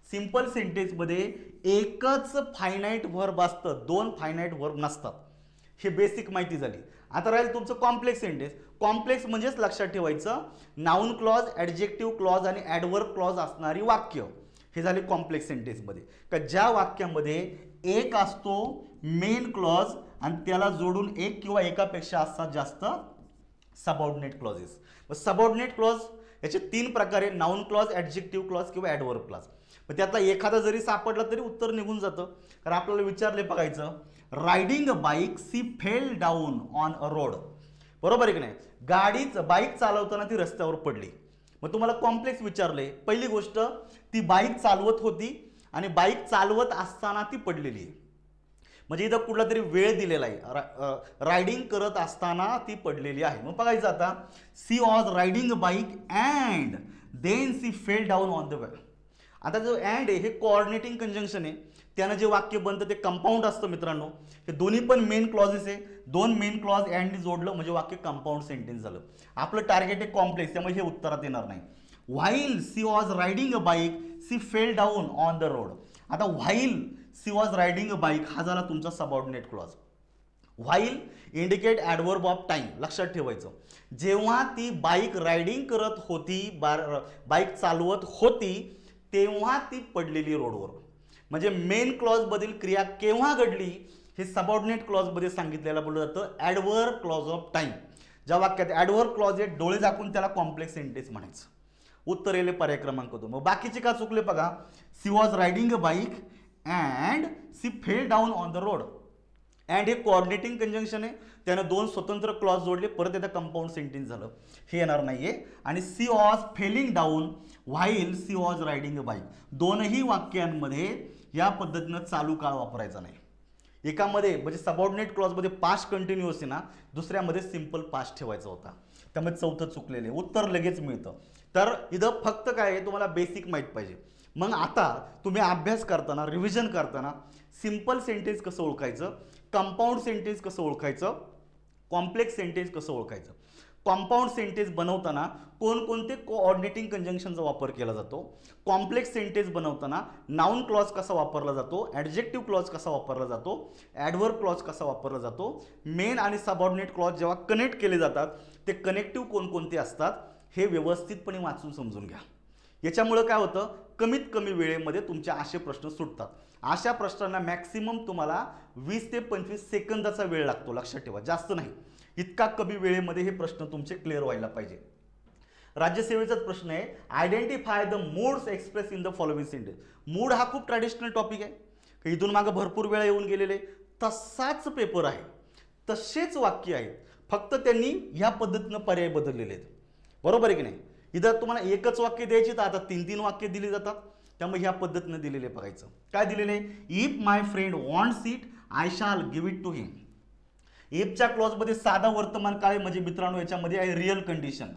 सिंपल सेंटेन्समध्ये एकच फायनाईट व्हर्ब असतं, दोन फायनाईट व्हर्ब नसतात. हे बेसिक माहिती झाली. आता राहील तुमचं कॉम्प्लेक्स सेंटेन्स. कॉम्प्लेक्स म्हणजेच लक्षात ठेवायचं नाउन क्लॉज, ॲडजेक्टिव्ह क्लॉज आणि ॲडवर्ब क्लॉज असणारी वाक्य. हे झाले कॉम्प्लेक्स सेंटेन्समध्ये. का ज्या वाक्यामध्ये एक असतो मेन क्लॉज आणि त्याला जोडून एक किंवा एकापेक्षा असतात जास्त सबऑर्डिनेट क्लॉजेस. सबऑर्डिनेट क्लॉज याचे तीन प्रकारे, नाउन क्लॉज, ॲडजेक्टिव्ह क्लॉज किंवा ॲडवर्ब क्लॉज. पण त्यातला एखादा जरी सापडला तरी उत्तर निघून जातं. कारण आपल्याला विचारले बघायचं, riding a bike she fell down on a road. बरोबर आहे की नाही? बाईक चालवताना ती रस्त्यावर पडली. मग तुम्हाला कॉम्प्लेक्स विचारले. पहिली गोष्ट, ती बाईक चालवत होती आणि बाईक चालवत असताना ती पडलेली आहे. म्हणजे इथं कुठला तरी वेळ दिलेला आहे, रायडिंग करत असताना ती पडलेली आहे. मग बघायचं आता, she was riding a bike and then she fell down on the way. आता जो अँड आहे हे कोऑर्डिनेटिंग कंजंक्शन आहे. त्यानं जे वाक्य बनतं ते कंपाऊंड असतं मित्रांनो. हे दोन्ही पण मेन क्लॉजेस आहे. दोन मेन क्लॉज अँडनी जोडलं म्हणजे वाक्य कंपाऊंड सेंटेन्स झालं. आपलं टार्गेट आहे कॉम्प्लेक्स, त्यामुळे हे उत्तरात येणार नाही. While she was riding a bike she fell down on the road. आता while she was riding a bike हा झाला तुमचा subordinate clause. While indicate adverb of time. लक्षात ठेवायचं, जेव्हा ती बाईक रायडिंग करत होती, बाईक चालवत होती, तेव्हा ती पडलेली रोडवर. म्हणजे मेन क्लॉजमधील क्रिया केव्हा घडली हे सबऑर्डिनेट क्लॉजमध्ये सांगितलेलं बोललं जातं ॲडवर्ब क्लॉज ऑफ टाइम. ज्या वाक्यात ॲडवर्ब क्लॉज आहे डोळे झाकून त्याला कॉम्प्लेक्स सेंटेन्स म्हणायचं. उत्तर येले पर्याय क्रमांक 2. मग बाकीचे का चुकले बघा. She was riding a bike and she fell down on the road. And हे कोऑर्डिनेटिंग कंजंक्शन आहे, त्यानं दोन स्वतंत्र क्लॉज जोडले, परत एकदा कंपाऊंड सेंटेन्स झालं. हे येणार नाहीये. आणि she was falling down while she was riding a bike. दोनही वाक्यांमध्ये या पद्धतीनं चालू काळ वापरायचा नाही. एकामध्ये म्हणजे सबऑर्डिनेट क्लॉजमध्ये पास्ट कंटिन्यूअस आहे ना, दुसऱ्यामध्ये सिंपल पास्ट ठेवायचा होता. त्यामुळे चौथं चुकलेले. उत्तर लगेच मिळतं. तर इथं फक्त काय आहे, तुम्हाला बेसिक माहीत पाहिजे. मग आता तुम्ही अभ्यास करताना, रिव्हिजन करताना सिंपल सेंटेन्स कसं ओळखायचं, कंपाऊंड सेंटेन्स कसं ओळखायचं, कॉम्प्लेक्स सेंटेन्स कसं ओळखायचं. कॉम्पाऊंड सेंटेन्स बनवताना कोणकोणते कोऑर्डिनेटिंग कंजंक्शनचा वापर केला जातो, कॉम्प्लेक्स सेंटेन्स बनवताना नाउन क्लॉज कसा वापरला जातो, ॲडजेक्टिव्ह क्लॉज कसा वापरला जातो, ॲडवर्ब क्लॉज कसा वापरला जातो, मेन आणि सबऑर्डिनेट क्लॉज जेव्हा कनेक्ट केले जातात ते कनेक्टिव्ह कोणकोणते असतात हे व्यवस्थितपणे वाचून समजून घ्या. याच्यामुळं काय होतं, कमीत कमी वेळेमध्ये तुमचे असे प्रश्न सुटतात. अशा प्रश्नांना मॅक्सिमम तुम्हाला 20 ते 25 सेकंदाचा वेळ लागतो. लक्षात ठेवा, जास्त नाही. इतका कमी वेळेमध्ये हे प्रश्न तुमचे क्लिअर व्हायला पाहिजे. राज्यसेवेचाच प्रश्न आहे, identify the moods express in the following sentence. Mood हा खूप ट्रॅडिशनल टॉपिक आहे, इथून मागं भरपूर वेळा येऊन गेलेले. तसाच पेपर आहे, तसेच वाक्य आहेत, फक्त त्यांनी ह्या पद्धतीनं पर्याय बदललेले आहेत. बरोबर आहे की नाही? इथं तुम्हाला एकच वाक्य द्यायची, तर आता 3-3 वाक्य दिली जातात. त्यामुळे ह्या पद्धतीनं दिलेले बघायचं. काय दिलेले, if my friend wants it I शाल गिव्ह इट टू हिम. इफच्या क्लॉजमध्ये साधा वर्तमान काळ म्हणजे मित्रांनो याच्यामध्ये आहे रिअल कंडिशन.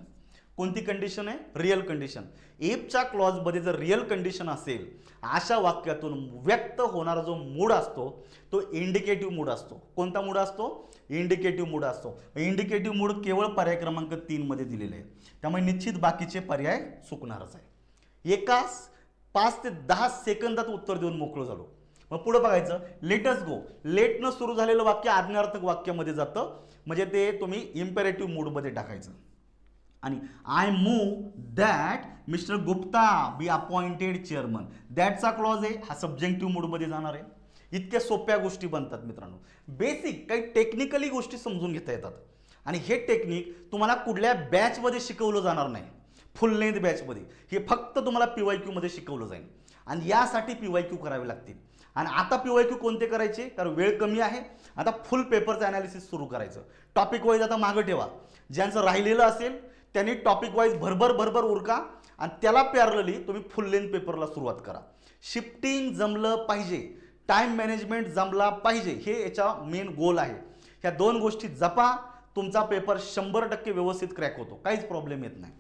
कोणती कंडिशन आहे, रिअल कंडिशन. इफच्या क्लॉजमध्ये जर रिअल कंडिशन असेल, अशा वाक्यातून व्यक्त होणारा जो मूड असतो तो इंडिकेटिव्ह मूड असतो. कोणता मूड असतो, इंडिकेटिव्ह मूड असतो. इंडिकेटिव्ह मूड केवळ पर्याय क्रमांक 3 मध्ये दिलेले आहे. त्यामुळे निश्चित बाकीचे पर्याय चुकणारच आहे. एका 5 ते 10 सेकंदात उत्तर देऊन मोकळं झालो. मग पुढे बघायचं, लेटस गो. लेटनं सुरू झालेलं वाक्य आज्ञार्थक वाक्यामध्ये जातं, म्हणजे ते तुम्ही इम्पेरेटिव्ह मूडमध्ये टाकायचं. आणि I move that mister Gupta be appointed chairman. दॅटचा क्लॉज आहे, हा सब्जेक्टिव्ह मूडमध्ये जाणार आहे. इतक्या सोप्या गोष्टी बनतात मित्रांनो. बेसिक काही टेक्निकली गोष्टी समजून घेता येतात. आणि हे टेक्निक तुम्हाला कुठल्या बॅचमध्ये शिकवलं जाणार नाही, फुल लेंथ बॅचमध्ये. हे फक्त तुम्हाला PYQ मध्ये शिकवलं जाईल. आणि यासाठी PYQ करावे लागतील. आणि आता PYQ कोणते करायचे, कारण वेळ कमी आहे. आता फुल पेपरचं ॲनालिसिस सुरू करायचं. टॉपिक वाईज आता मागं ठेवा. ज्यांचं राहिलेलं असेल त्यांनी टॉपिक वाईज भरभर उरका आणि त्याला पॅरलली तुम्ही फुल लेंथ पेपरला सुरुवात करा. शिफ्टिंग जमलं पाहिजे, टाइम मॅनेजमेंट जमला पाहिजे, हे याचा मेन गोल आहे. ह्या दोन गोष्टी जपा, तुमचा पेपर 100% व्यवस्थित क्रॅक होतो, काहीच प्रॉब्लेम येत नाही.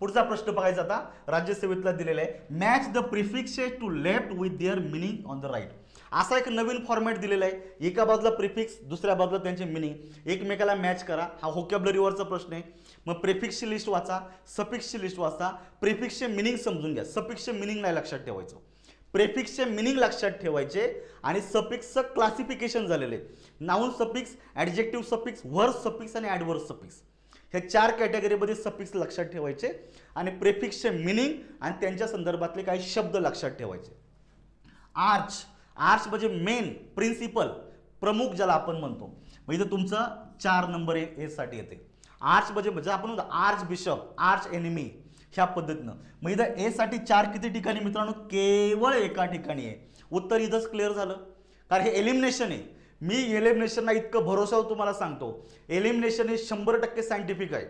पुढचा प्रश्न बघायचा आता राज्यसेवेतला दिलेला आहे, match the prefixes to left with their meaning on the right. असा एक नवीन फॉर्मॅट दिलेला आहे, एका बाजूला प्रिफिक्स दुसऱ्या बाजूला त्यांचे मिनिंग एकमेकाला मॅच करा. हा व्होकॅब्युलरीवरचा प्रश्न आहे. मग प्रिफिक्सची लिस्ट वाचा, सफिक्सची लिस्ट वाचा, प्रिफिक्सचे मिनिंग समजून घ्या. सफिक्सचे मिनिंग नाही लक्षात ठेवायचं, प्रेफिक्सचे मिनिंग लक्षात ठेवायचे आणि सफिक्सचं क्लासिफिकेशन झालेलं आहे. Noun suffix, adjective suffix, verb suffix आणि ॲडव्हर्ब सफिक्स, हे 4 कॅटेगरीमध्ये सफिक्स लक्षात ठेवायचे आणि प्रेफिक्सचे मिनिंग आणि त्यांच्या संदर्भातले काही शब्द लक्षात ठेवायचे. आर्च, आर्च म्हणजे मेन, प्रिन्सिपल, प्रमुख ज्याला आपण म्हणतो. मग इथं तुमचं 4 नंबर ए साठी येते. आर्च म्हणजे आपण म्हणतो आर्च बिशप, आर्च एनिमी, ह्या पद्धतीनं. मग इथं ए साठी 4 किती ठिकाणी मित्रांनो, केवळ एका ठिकाणी आहे. उत्तर इथंच क्लिअर झालं, कारण हे एलिमिनेशन आहे. मी एलिमिनेशनला इतकं भरोसावर तुम्हाला सांगतो, एलिमिनेशन हे 100% सायंटिफिक आहे.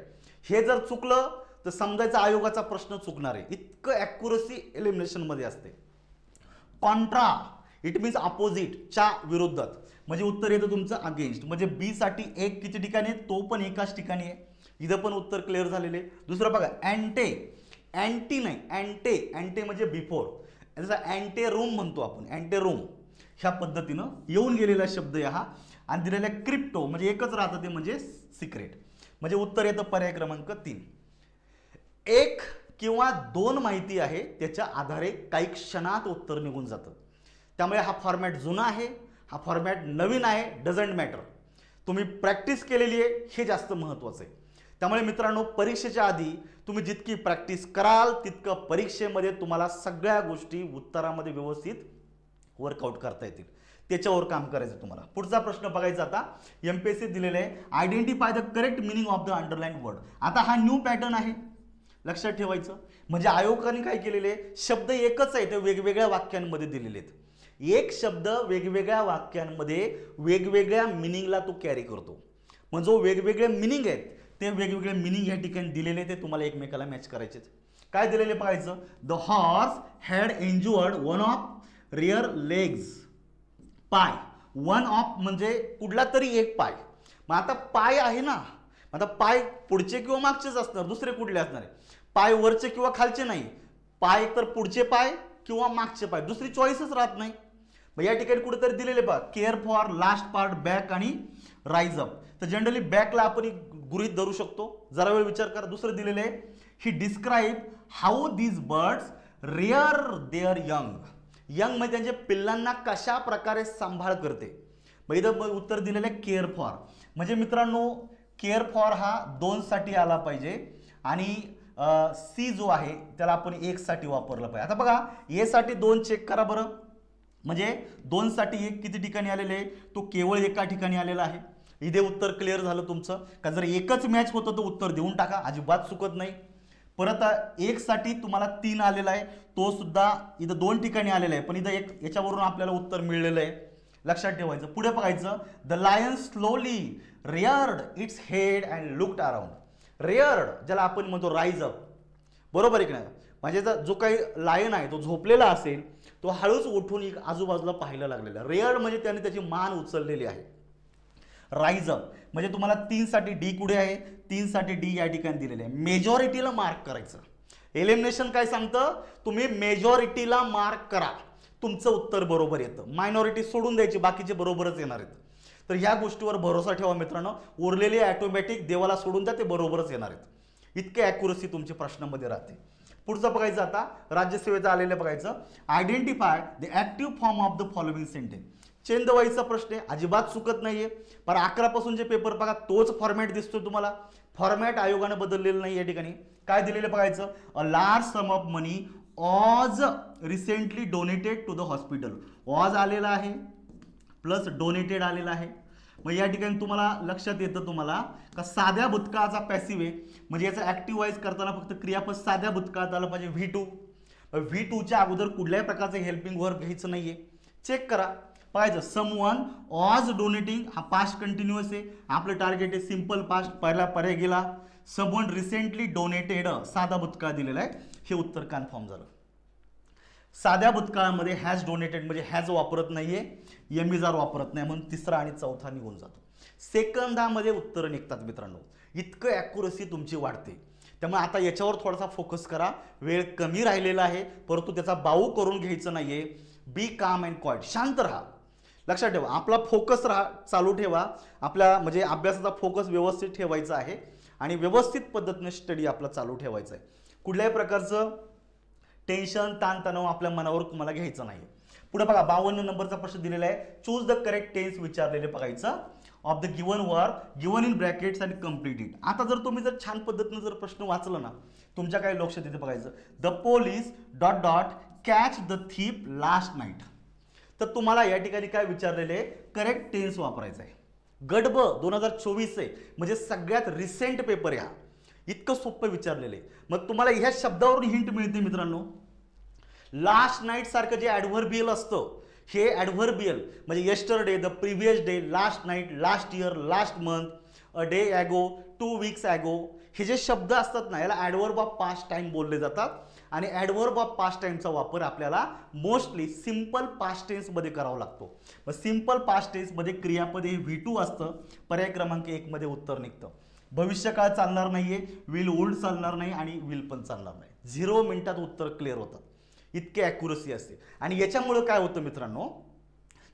हे जर चुकलं तर समजायचा आयोगाचा प्रश्न चुकणार आहे, इतकं ॲक्युरसी एलिमिनेशनमध्ये असते. कॉन्ट्रा, इट मीन्स अपोजिट, च्या विरोधात, म्हणजे उत्तर येतं तुमचं अगेन्स्ट. म्हणजे बी साठी 1 किती ठिकाणी आहे, तो पण एकाच ठिकाणी आहे. इथं पण उत्तर क्लिअर झालेले. दुसरं बघा, अँटे, अँटी नाही, अँटे, अँटे म्हणजे बिफोर, जसं अँटे रूम म्हणतो आपण, अँटे रूम, ह्या पद्धतीनं येऊन गेलेला शब्द आहे हा. आणि दिलेला क्रिप्टो म्हणजे एकच राहतं ते म्हणजे सिक्रेट. म्हणजे उत्तर येतं पर्याय क्रमांक 3. 1 किंवा 2 माहिती आहे, त्याच्या आधारे काही क्षणात उत्तर निघून जातं. त्यामुळे हा फॉर्मॅट जुना आहे, हा फॉर्मॅट नवीन आहे, डझंट मॅटर. तुम्ही प्रॅक्टिस केलेली आहे हे जास्त महत्त्वाचं आहे. त्यामुळे मित्रांनो, परीक्षेच्या आधी तुम्ही जितकी प्रॅक्टिस कराल तितकं परीक्षेमध्ये तुम्हाला सगळ्या गोष्टी उत्तरामध्ये व्यवस्थित वर्कआउट करता येतील. त्याच्यावर काम करायचं तुम्हाला. पुढचा प्रश्न बघायचा आता, एमपीएससी दिलेला आहे, identify the correct meaning of the underline word. आता हा न्यू पॅटर्न आहे, लक्षात ठेवायचं. म्हणजे आयोगाने काय केलेले आहे, शब्द एकच आहे ते वेगवेगळ्या वाक्यांमध्ये दिलेले आहेत. एक शब्द वेगवेगळ्या वाक्यांमध्ये वेगवेगळ्या मिनिंगला तो कॅरी करतो. मग जो वेगवेगळे मिनिंग आहेत ते वेगवेगळे मिनिंग या ठिकाणी दिलेले ते तुम्हाला एकमेकाला मॅच करायचे. काय दिलेले बघायचं, the horse had injured one of rear legs, पाय. वन ऑफ म्हणजे कुठला तरी एक पाय. मग आता पाय आहे ना, आता पाय पुढचे किंवा मागचेच असणार, दुसरे कुठले असणार आहे. पाय वरचे किंवा खालचे नाही, पाय तर पुढचे पाय किंवा मागचे पाय, दुसरी चॉईसच राहत नाही. मग या ठिकाणी कुठेतरी दिलेले पहा, care for, last part, back आणि राईज अप. तर जनरली बॅकला आपण गृहीत धरू शकतो. जरा वेळ विचार करा. दुसरं दिलेलं आहे, ही describe how these birds rear their young. Young म्हणजे त्यांच्या पिल्लांना कशा प्रकारे सांभाळ करते. मग इथं उत्तर दिलेलं आहे केअर फॉर. म्हणजे मित्रांनो, केअर फॉर हा 2 साठी आला पाहिजे आणि सी जो आहे त्याला आपण 1 साठी वापरलं पाहिजे. आता बघा, ए साठी 2 चेक करा बरं. म्हणजे 2 साठी 1 किती ठिकाणी आलेले आहे, तो केवळ एका ठिकाणी आलेला आहे. इथे उत्तर क्लिअर झालं तुमचं. का जर एकच मॅच होतं तर उत्तर देऊन टाका, अजिबात चुकत नाही. परत 1 साठी तुम्हाला 3 आलेला आहे, तो सुद्धा इथं 2 ठिकाणी आलेला आहे, पण इथं 1 याच्यावरून आपल्याला उत्तर मिळलेलं आहे, लक्षात ठेवायचं. पुढे बघायचं, the lion slowly reared its head and looked around. Reared ज्याला आपण म्हणतो राईज अप, बरोबर आहे की नाही. म्हणजे जो काही लायन आहे तो झोपलेला असेल, तो हळूच उठून आजूबाजूला पाहायला लागलेला. रेअर्ड म्हणजे त्याने त्याची मान उचललेली आहे. राईज अप म्हणजे तुम्हाला 3 साठी डी कुठे आहे, 3 साठी डी या ठिकाणी दिलेले आहे. मेजॉरिटीला मार्क करायचं. एलिमिनेशन काय सांगतं, तुम्ही मेजॉरिटीला मार्क करा, तुमचं उत्तर बरोबर येतं. मायनॉरिटी सोडून द्यायची, बाकीचे बरोबरच येणार आहेत. तर ह्या गोष्टीवर भरोसा ठेवा मित्रांनो. उरलेली ऑटोमॅटिक देवाला सोडून द्या, ते बरोबरच येणार आहेत. इतके ॲक्युरसी तुमच्या प्रश्नामध्ये राहते. पुढचं बघायचं आता, राज्यसेवेचं आलेलं बघायचं, identify the active form of the following sentence. Change the वाईजचा प्रश्न आहे, अजिबात चुकत नाहीये. पण 11 पासून जे पेपर बघा तोच फॉर्मॅट दिसतोय तुम्हाला. फॉर्मॅट आयोगाने बदललेलं नाही. या ठिकाणी काय दिलेलं बघायचं, a large sum of money was recently donated to the hospital. Was आलेला आहे प्लस डोनेटेड आलेला आहे. मग या ठिकाणी तुम्हाला लक्षात येतं तुम्हाला का साध्या भूतकाळाचा पॅसिव्ह आहे, म्हणजे याचा ॲक्टिव्ह वाईज करताना फक्त क्रियापद साध्या भूतकाळात आलं पाहिजे. V2. V2च्या अगोदर कुठल्याही प्रकारचं हेल्पिंग वर्ब घ्यायचं नाहीये. चेक करा, पाहायचं, समवन वॉज डोनेटिंग हा पास्ट कंटिन्युअस आहे. आपलं टार्गेट आहे सिंपल पास्ट, पहिला पर्याय गेला. समवन रिसेंटली डोनेटेड साधा भूतकाळ दिलेला आहे, हे उत्तर कन्फर्म झालं. साध्या भूतकाळामध्ये हॅज डोनेटेड म्हणजे हॅज वापरत नाहीये, एमइजार वापरत नाही, म्हणून 3रा आणि 4था निघून जातो. सेकंदामध्ये उत्तर निघतात मित्रांनो. इतकं ॲक्युरसी तुमची वाढते. त्यामुळे आता याच्यावर थोडासा फोकस करा. वेळ कमी राहिलेला आहे, परंतु त्याचा बाऊ करून घ्यायचं नाहीये. बी काम अँड क्वाइट, शांत राहा. लक्षात ठेवा, आपला फोकस चालू ठेवा. आपल्या म्हणजे अभ्यासाचा फोकस व्यवस्थित ठेवायचा आहे आणि व्यवस्थित पद्धतीने स्टडी आपला चालू ठेवायचा आहे. कुठल्याही प्रकारचं टेन्शन ताणतणाव आपल्या मनावर तुम्हाला घ्यायचं नाही. पुढे बघा 52 नंबरचा प्रश्न दिलेला आहे. चूज द करेक्ट टेन्स विचारलेले बघायचं. Of the given work given in brackets आणि कम्प्लीट इट. आता जर तुम्ही जर छान पद्धतीने जर प्रश्न वाचला ना, तुमच्या काही लक्षात येते बघायचं. The police dot dot catch the thief last night. तर तुम्हाला या ठिकाणी काय विचारलेले आहे, करेक्ट टेन्स वापरायचं आहे. गट ब 2024 आहे, म्हणजे सगळ्यात रिसेंट पेपर आहे हा. इतकं सोपं विचारलेलं आहे. मग तुम्हाला ह्या शब्दावरून हिंट मिळते मित्रांनो. लास्ट नाईट सारखं जे ॲडव्हर्बियल असतं, हे ॲडव्हर्बियल म्हणजे yesterday, the previous day, last night, last year, last month, a day ago, 2 weeks ago, हे जे शब्द असतात ना, याला ॲडव्हर्ब ऑफ पास्ट टाइम बोलले जातात. आणि ॲडव्हर्ब ऑफ पास्ट टाइमचा वापर आपल्याला मोस्टली सिंपल पास्ट टेन्समध्ये करावा लागतो. मग सिंपल पास्ट टेन्समध्ये क्रियापद हे V2 असतं. पर्याय क्रमांक 1 मध्ये उत्तर निघतं. भविष्यकाळ चालणार नाहीये, विल वुल्ड चालणार नाही आणि विल पण चालणार नाही. 0 मिनिटात उत्तर क्लिअर होतं. इतकी ॲक्युरसी असते. आणि याच्यामुळे काय होतं मित्रांनो,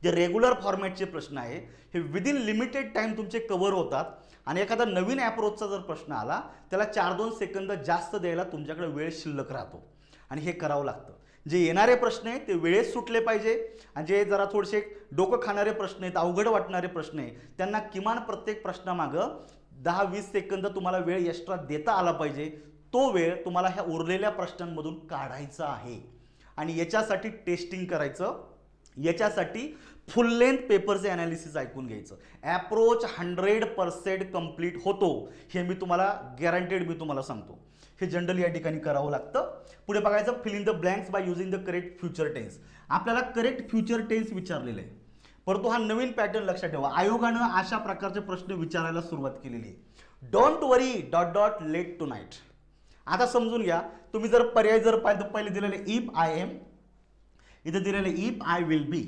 जे रेग्युलर फॉर्मॅटचे प्रश्न आहे हे विदिन लिमिटेड टाइम तुमचे कव्हर होतात. आणि एखादा नवीन ॲप्रोचचा जर प्रश्न आला, त्याला 4-2 सेकंद जास्त द्यायला तुमच्याकडे वेळ शिल्लक राहतो. आणि हे करावं लागतं. जे येणारे प्रश्न आहेत ते वेळेत सुटले पाहिजे. आणि जे जरा थोडेसे डोकं खाणारे प्रश्न आहेत, अवघड वाटणारे प्रश्न आहेत, त्यांना किमान प्रत्येक प्रश्नामागं 10-20 सेकंद तुम्हाला वेळ एक्स्ट्रा देता आला पाहिजे. तो वेळ तुम्हाला ह्या उरलेल्या प्रश्नांमधून काढायचा आहे. आणि याच्यासाठी टेस्टिंग करायचं. याच्यासाठी फुल लेंथ पेपरचे ॲनालिसिस ऐकून घ्यायचं. ॲप्रोच 100% कंप्लीट होतो, हे मी तुम्हाला गॅरंटेड मी तुम्हाला सांगतो. हे जनरली या ठिकाणी करावं लागतं. पुढे बघायचं, fill in the blanks by using the correct future tense. आपल्याला करेक्ट फ्युचर टेन्स विचारलेलं आहे, परंतु हा नवीन पॅटर्न लक्षात ठेवा. आयोगानं अशा प्रकारचे प्रश्न विचारायला सुरुवात केलेली आहे. Don't worry dot dot late tonight. आता समजून घ्या, तुम्ही जर पर्याय जर पाहिजे तर पहिले दिलेले इफ आय एम, इथे दिलेले इफ आय विल बी,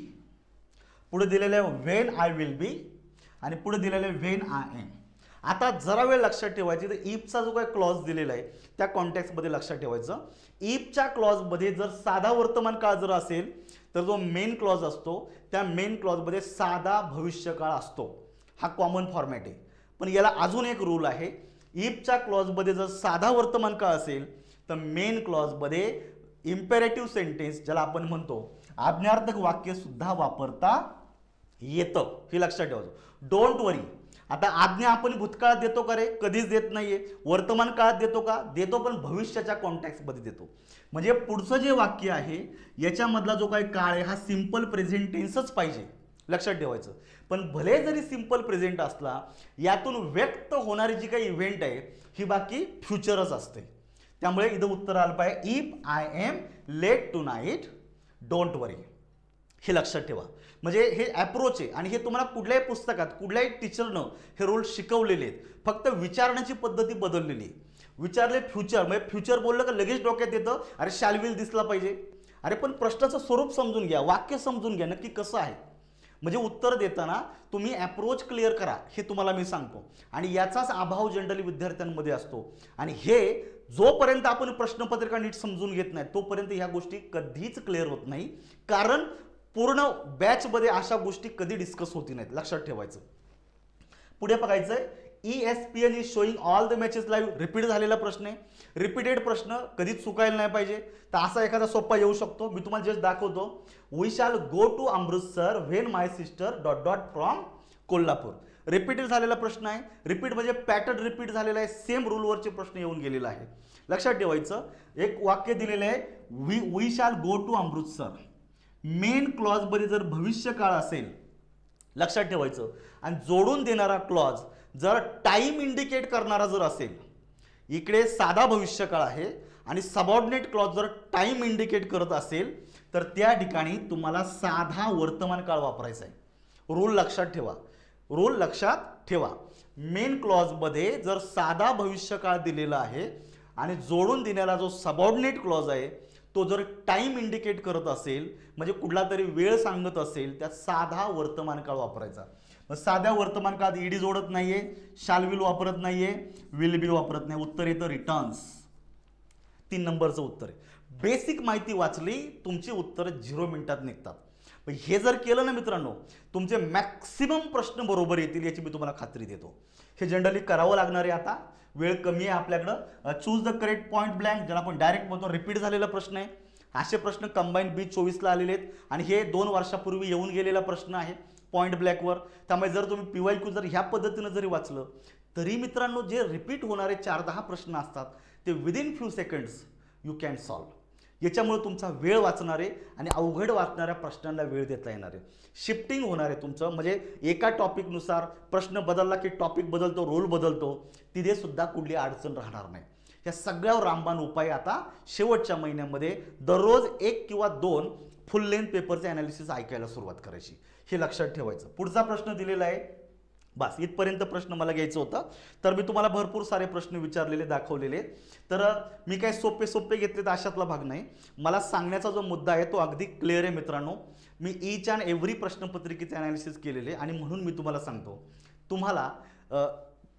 पुढे दिलेले व्हेन आय विल बी आणि पुढे दिलेले व्हेन आय एम. आता जरा वेळ लक्षात ठेवायची, तर इफचा जो काही क्लॉज दिलेला आहे त्या कॉन्टेक्स्टमध्ये लक्षात ठेवायचं. इफच्या क्लॉजमध्ये जर साधा वर्तमान काळ जर असेल तर जो मेन क्लॉज असतो त्या मेन क्लॉजमध्ये साधा भविष्यकाळ असतो. हा कॉमन फॉर्मॅट आहे. पण याला अजून एक रूल आहे. इफच्या क्लॉजमध्ये जर साधा वर्तमान काळ असेल तर मेन क्लॉजमध्ये इम्पेरेटिव्ह सेंटेन्स, ज्याला आपण म्हणतो आज्ञार्थक वाक्य सुद्धा वापरता येतं. हे लक्षात ठेवायचं. डोंट वरी. आता आज्ञा आपण भूतकाळात देतो का रे? कधीच देत नाहीये. वर्तमान काळात देतो का? देतो, पण भविष्याच्या कॉन्टेक्स्टमध्ये देतो. म्हणजे पुढचं जे वाक्य आहे याच्यामधला जो काही काळ आहे हा सिंपल प्रेझेंट टेन्सच पाहिजे, लक्षात ठेवायचं. पण भले जरी सिंपल प्रेझेंट असला, यातून व्यक्त होणारी जी काही इव्हेंट आहे ही बाकी फ्युचरच असते. त्यामुळे इथं उत्तर आलं पाहिजे if I am late tonight don't worry. हे लक्षात ठेवा. म्हणजे हे अप्रोच आहे आणि हे तुम्हाला कुठल्याही पुस्तकात कुठल्याही टीचरनं हे रूल शिकवलेले आहेत. फक्त विचारण्याची पद्धती बदललेली आहे. विचारले फ्युचर, म्हणजे फ्युचर बोललं का लगेच डोक्यात येतं अरे शॅल विल दिसला पाहिजे. अरे पण प्रश्नाचं स्वरूप समजून घ्या, वाक्य समजून घ्या नक्की कसं आहे. म्हणजे उत्तर देताना तुम्ही अप्रोच क्लिअर करा, हे तुम्हाला मी सांगतो. आणि याचाच अभाव जनरली विद्यार्थ्यांमध्ये असतो. आणि हे जोपर्यंत आपण प्रश्नपत्रिका नीट समजून घेत नाही तोपर्यंत ह्या गोष्टी कधीच क्लिअर होत नाही. कारण पूर्ण बॅचमध्ये अशा गोष्टी कधी डिस्कस होती नाहीत, लक्षात ठेवायचं. पुढे बघायचंय, ESPN is showing all the matches live. Repeat झालेला प्रश्न आहे. रिपीटेड प्रश्न कधीच चुकायला नाही पाहिजे. तर असा एखादा सोपा येऊ शकतो. मी तुम्हाला जस्ट दाखवतो. We shall go to Amritsar when my sister dot dot from Kolhapur. Repeated झालेला प्रश्न आहे. रिपीट म्हणजे पॅटर्न रिपीट झालेला आहे. सेम रूलवरचे प्रश्न येऊन गेलेला आहे. लक्षात ठेवायचं. एक वाक्य दिलेलं आहे, we shall go to Amritsar. Main clause मध्ये जर भविष्यकाळ असेल, लक्षात ठेवायचं. आणि जोडून देणारा क्लॉज जर टाइम इंडिकेट करणारा जर असेल, इकडे साधा भविष्यकाळ आहे आणि सबऑर्डिनेट क्लॉज जर टाइम इंडिकेट करत असेल तर त्या ठिकाणी तुम्हाला साधा वर्तमान काळ वापरायचा आहे. रूल लक्षात ठेवा. रूल लक्षात ठेवा. मेन क्लॉज मध्ये जर साधा भविष्यकाळ दिलेला आहे आणि जोडून देणारा जो सबऑर्डिनेट क्लॉज आहे तो जर टाइम इंडिकेट करत असेल, म्हणजे कुठला तरी वेळ सांगत असेल, त्यात साधा वर्तमान काळ वापरायचा. साध्या वर्तमान काळात ईडी जोडत नाहीये, शाल विल वापरत नाहीये, विल बी वापरत नाही, उत्तर येतं रिटर्न्स. 3 नंबरचं उत्तर आहे. बेसिक माहिती वाचली तुमची उत्तर 0 मिनिटात निघतात. पण हे जर केलं ना मित्रांनो, तुमचे मॅक्सिमम प्रश्न बरोबर येतील याची मी तुम्हाला खात्री देतो. हे जनरली करावं लागणार आहे. आता वेळ कमी आहे आपल्याकडं. Choose the correct point blank, ज्याला आपण डायरेक्ट म्हणतो रिपीट झालेला प्रश्न आहे. असे प्रश्न कंबाईन 2024ला आलेले आहेत आणि हे 2 वर्षापूर्वी येऊन गेलेला प्रश्न आहे पॉईंट ब्लँकवर. त्यामुळे जर तुम्ही PYQ जर ह्या पद्धतीनं जरी वाचलं तरी मित्रांनो जे रिपीट होणारे 4-10 प्रश्न असतात ते within few seconds you can solve. याच्यामुळे तुमचा वेळ वाचणार आहे आणि अवघड वाचणाऱ्या प्रश्नांना वेळ देता येणार आहे. शिफ्टिंग होणार आहे तुमचं, म्हणजे एका टॉपिकनुसार प्रश्न बदलला की टॉपिक बदलतो, रोल बदलतो, तिथे सुद्धा कुठली अडचण राहणार नाही. या सगळ्यावर रामबाण उपाय आता शेवटच्या महिन्यामध्ये दररोज 1 किंवा 2 फुल लेंथ पेपरचे ॲनालिसिस ऐकायला सुरुवात करायची. हे लक्षात ठेवायचं. पुढचा प्रश्न दिलेला आहे. बस इथपर्यंत प्रश्न मला घ्यायचं होतं. तर मी तुम्हाला भरपूर सारे प्रश्न विचारलेले दाखवलेले. तर मी काय सोपे घेतले तर अशातला भाग नाही. मला सांगण्याचा जो मुद्दा आहे तो अगदी क्लिअर आहे मित्रांनो. मी ईच अँड एव्हरी प्रश्नपत्रिकेचे ॲनालिसिस केलेले आणि म्हणून मी तुम्हाला सांगतो, तुम्हाला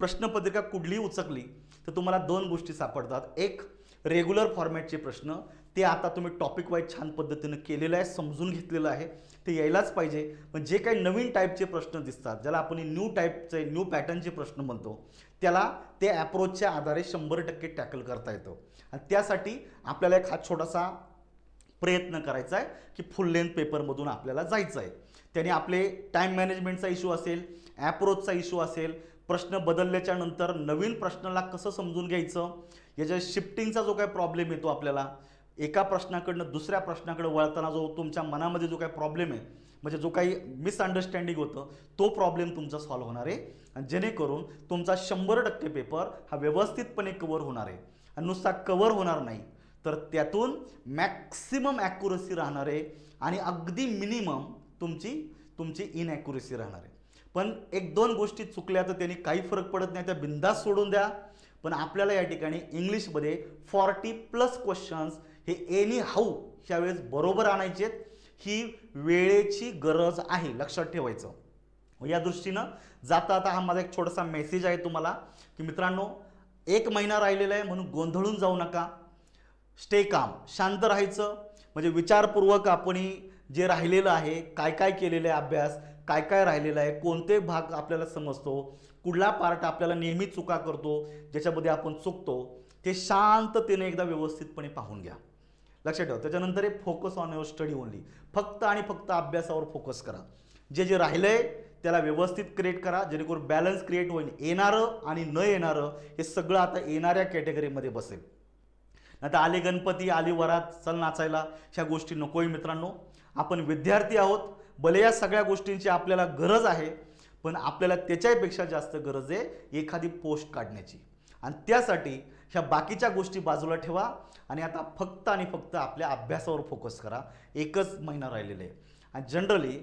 प्रश्नपत्रिका कुठलीही उचकली तर तुम्हाला 2 गोष्टी सापडतात. एक रेग्युलर फॉर्मॅटचे प्रश्न, ते आता तुम्ही टॉपिक वाईज छान पद्धतीनं केलेलं आहे, समजून घेतलेलं आहे, ते यायलाच पाहिजे. पण जे काही नवीन टाईपचे प्रश्न दिसतात, ज्याला आपण न्यू पॅटर्नचे प्रश्न म्हणतो, त्याला ते ॲप्रोचच्या आधारे 100% टॅकल करता येतं. आणि त्यासाठी आपल्याला एक हा छोटासा प्रयत्न करायचा आहे की फुल लेंथ पेपरमधून आपल्याला जायचं आहे. त्याने आपले टाईम मॅनेजमेंटचा इश्यू असेल, ॲप्रोचचा इश्यू असेल, प्रश्न बदलल्याच्या नंतर नवीन प्रश्नाला कसं समजून घ्यायचं, याच्या शिफ्टिंगचा जो काही प्रॉब्लेम येतो आपल्याला, एका प्रश्नाकडनं दुसऱ्या प्रश्नाकडे वळताना जो तुमच्या मनामध्ये जो काही प्रॉब्लेम आहे, म्हणजे जो काही मिसअंडरस्टँडिंग होतं, तो प्रॉब्लेम तुमचा सॉल्व्ह होणार आहे. आणि जेणेकरून तुमचा 100% पेपर हा व्यवस्थितपणे कव्हर होणार आहे. आणि नुसता कव्हर होणार नाही तर त्यातून मॅक्सिमम ॲक्युरसी राहणार आहे आणि अगदी मिनिमम तुमची इनॲक्युरसी राहणार आहे. पण 1-2 गोष्टी चुकल्या तर त्यांनी काही फरक पडत नाही, त्या बिंदास सोडून द्या. पण आपल्याला या ठिकाणी इंग्लिशमध्ये 40+ क्वेश्चन्स हे एनी हाऊ ह्यावेळेस बरोबर आणायचे आहेत. ही वेळेची गरज आहे, लक्षात ठेवायचं. या दृष्टीनं जाता आता हा माझा एक छोटासा मेसेज आहे तुम्हाला की मित्रांनो, 1 महिना राहिलेला आहे म्हणून गोंधळून जाऊ नका. स्टे काम, शांत राहायचं. म्हणजे विचारपूर्वक आपण जे राहिलेलं आहे, काय केलेलं आहे अभ्यास, काय राहिलेलं आहे, कोणते भाग आपल्याला समजतो, कुठला पार्ट आपल्याला नेहमी चुका करतो, ज्याच्यामध्ये आपण चुकतो, ते शांततेने एकदा व्यवस्थितपणे पाहून घ्या. लक्षात ठेवा. त्याच्यानंतर focus on your study only. फक्त आणि फक्त अभ्यासावर फोकस करा. जे राहिलंय त्याला व्यवस्थित क्रिएट करा, जेणेकरून बॅलन्स क्रिएट होईल. येणारं आणि न येणारं हे सगळं आता येणाऱ्या कॅटेगरीमध्ये बसेल. आता आले गणपती, आली वरात, चल नाचायला, ह्या गोष्टी नकोय मित्रांनो. आपण विद्यार्थी आहोत. भले या सगळ्या गोष्टींची आपल्याला गरज आहे, पण आपल्याला त्याच्यापेक्षा जास्त गरज आहे एखादी पोस्ट काढण्याची. आणि त्यासाठी ह्या बाकीच्या गोष्टी बाजूला ठेवा आणि आता फक्त आणि फक्त आपल्या अभ्यासावर फोकस करा. 1च महिना राहिलेला आहे. आणि जनरली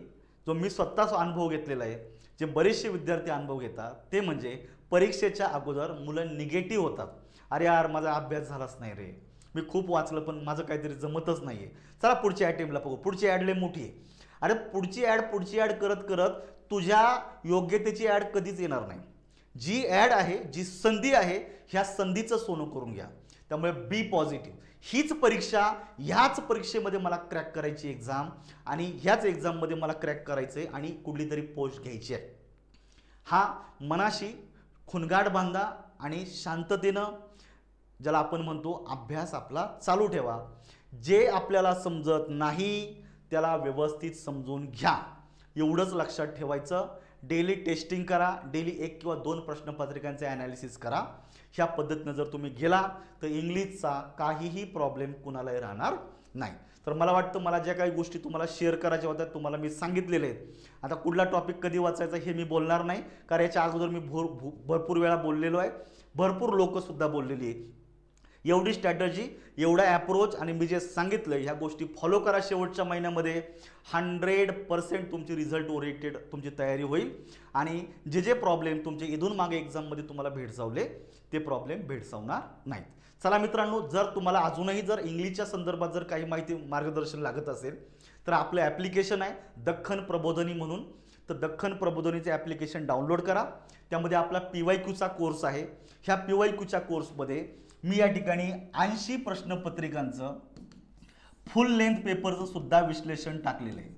जो मी स्वतःचा अनुभव घेतलेला आहे, जे बरेचसे विद्यार्थी अनुभव घेतात, ते म्हणजे परीक्षेच्या अगोदर मुलं निगेटिव्ह होतात. अरे यार, माझा अभ्यास झालाच नाही रे, मी खूप वाचलं पण माझं काहीतरी जमतच नाही आहे, चला पुढच्या अटेम्प्टला बघू, पुढची ॲड लय मोठी आहे. अरे पुढची ॲड करत करत तुझ्या योग्यतेची ॲड कधीच येणार नाही. जी ॲड आहे, जी संधी आहे, ह्या संधीचं सोनं करून घ्या. त्यामुळे बी पॉझिटिव्ह. हीच परीक्षा, ह्याच परीक्षेमध्ये मला क्रॅक करायची एक्झाम आणि ह्याच एक्झाममध्ये मला क्रॅक करायचं आहे आणि कुठली तरी पोस्ट घ्यायची आहे. हा मनाशी खुणगाड बांधा आणि शांततेनं, ज्याला आपण म्हणतो, अभ्यास आपला चालू ठेवा. जे आपल्याला समजत नाही त्याला व्यवस्थित समजून घ्या, एवढंच लक्षात ठेवायचं. डेली टेस्टिंग करा, डेली 1 किंवा 2 प्रश्नपत्रिकांचे ॲनालिसिस करा. ह्या पद्धतीनं जर तुम्ही गेला तर इंग्लिशचा काहीही प्रॉब्लेम कुणालाही राहणार नाही. तर मला वाटतं मला ज्या काही गोष्टी तुम्हाला शेअर करायच्या होत्या तुम्हाला मी सांगितलेले आहेत. आता कुठला टॉपिक कधी वाचायचा हे मी बोलणार नाही, कारण याच्या अगोदर मी भरपूर वेळा बोललेलो आहे, भरपूर लोकसुद्धा बोललेली आहेत. एवढी स्ट्रॅटर्जी, एवढा ॲप्रोच आणि मी जे सांगितलं ह्या गोष्टी फॉलो करा. शेवटच्या महिन्यामध्ये 100% तुमची रिझल्ट ओरिएंटेड तुमची तयारी होईल आणि जे प्रॉब्लेम तुमचे इथून मागे एक्झाममध्ये तुम्हाला भेडसावले ते प्रॉब्लेम भेडसावणार नाहीत. चला मित्रांनो, जर तुम्हाला अजूनही जर इंग्लिशच्या संदर्भात जर काही माहिती मार्गदर्शन लागत असेल तर आपलं ॲप्लिकेशन आहे दख्खन प्रबोधिनी म्हणून. तर दख्खन प्रबोधिनीचे ॲप्लिकेशन डाउनलोड करा. त्यामध्ये आपला PYQचा कोर्स आहे. ह्या PYQच्या कोर्समध्ये मी या ठिकाणी 80 प्रश्नपत्रिकांचं फुल लेंथ पेपरचं सुद्धा विश्लेषण टाकलेलं आहे.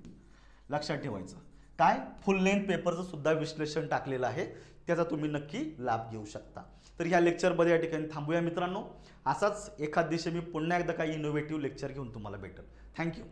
लक्षात ठेवायचं, काय फुल लेंथ पेपरचं सुद्धा विश्लेषण टाकलेलं आहे. त्याचा तुम्ही नक्की लाभ घेऊ शकता. तर ह्या लेक्चरमध्ये या ठिकाणी थांबूया मित्रांनो. असाच एखाद दिवशी मी पुन्हा एकदा काही इनोव्हेटिव्ह लेक्चर घेऊन तुम्हाला भेटेल. थँक्यू.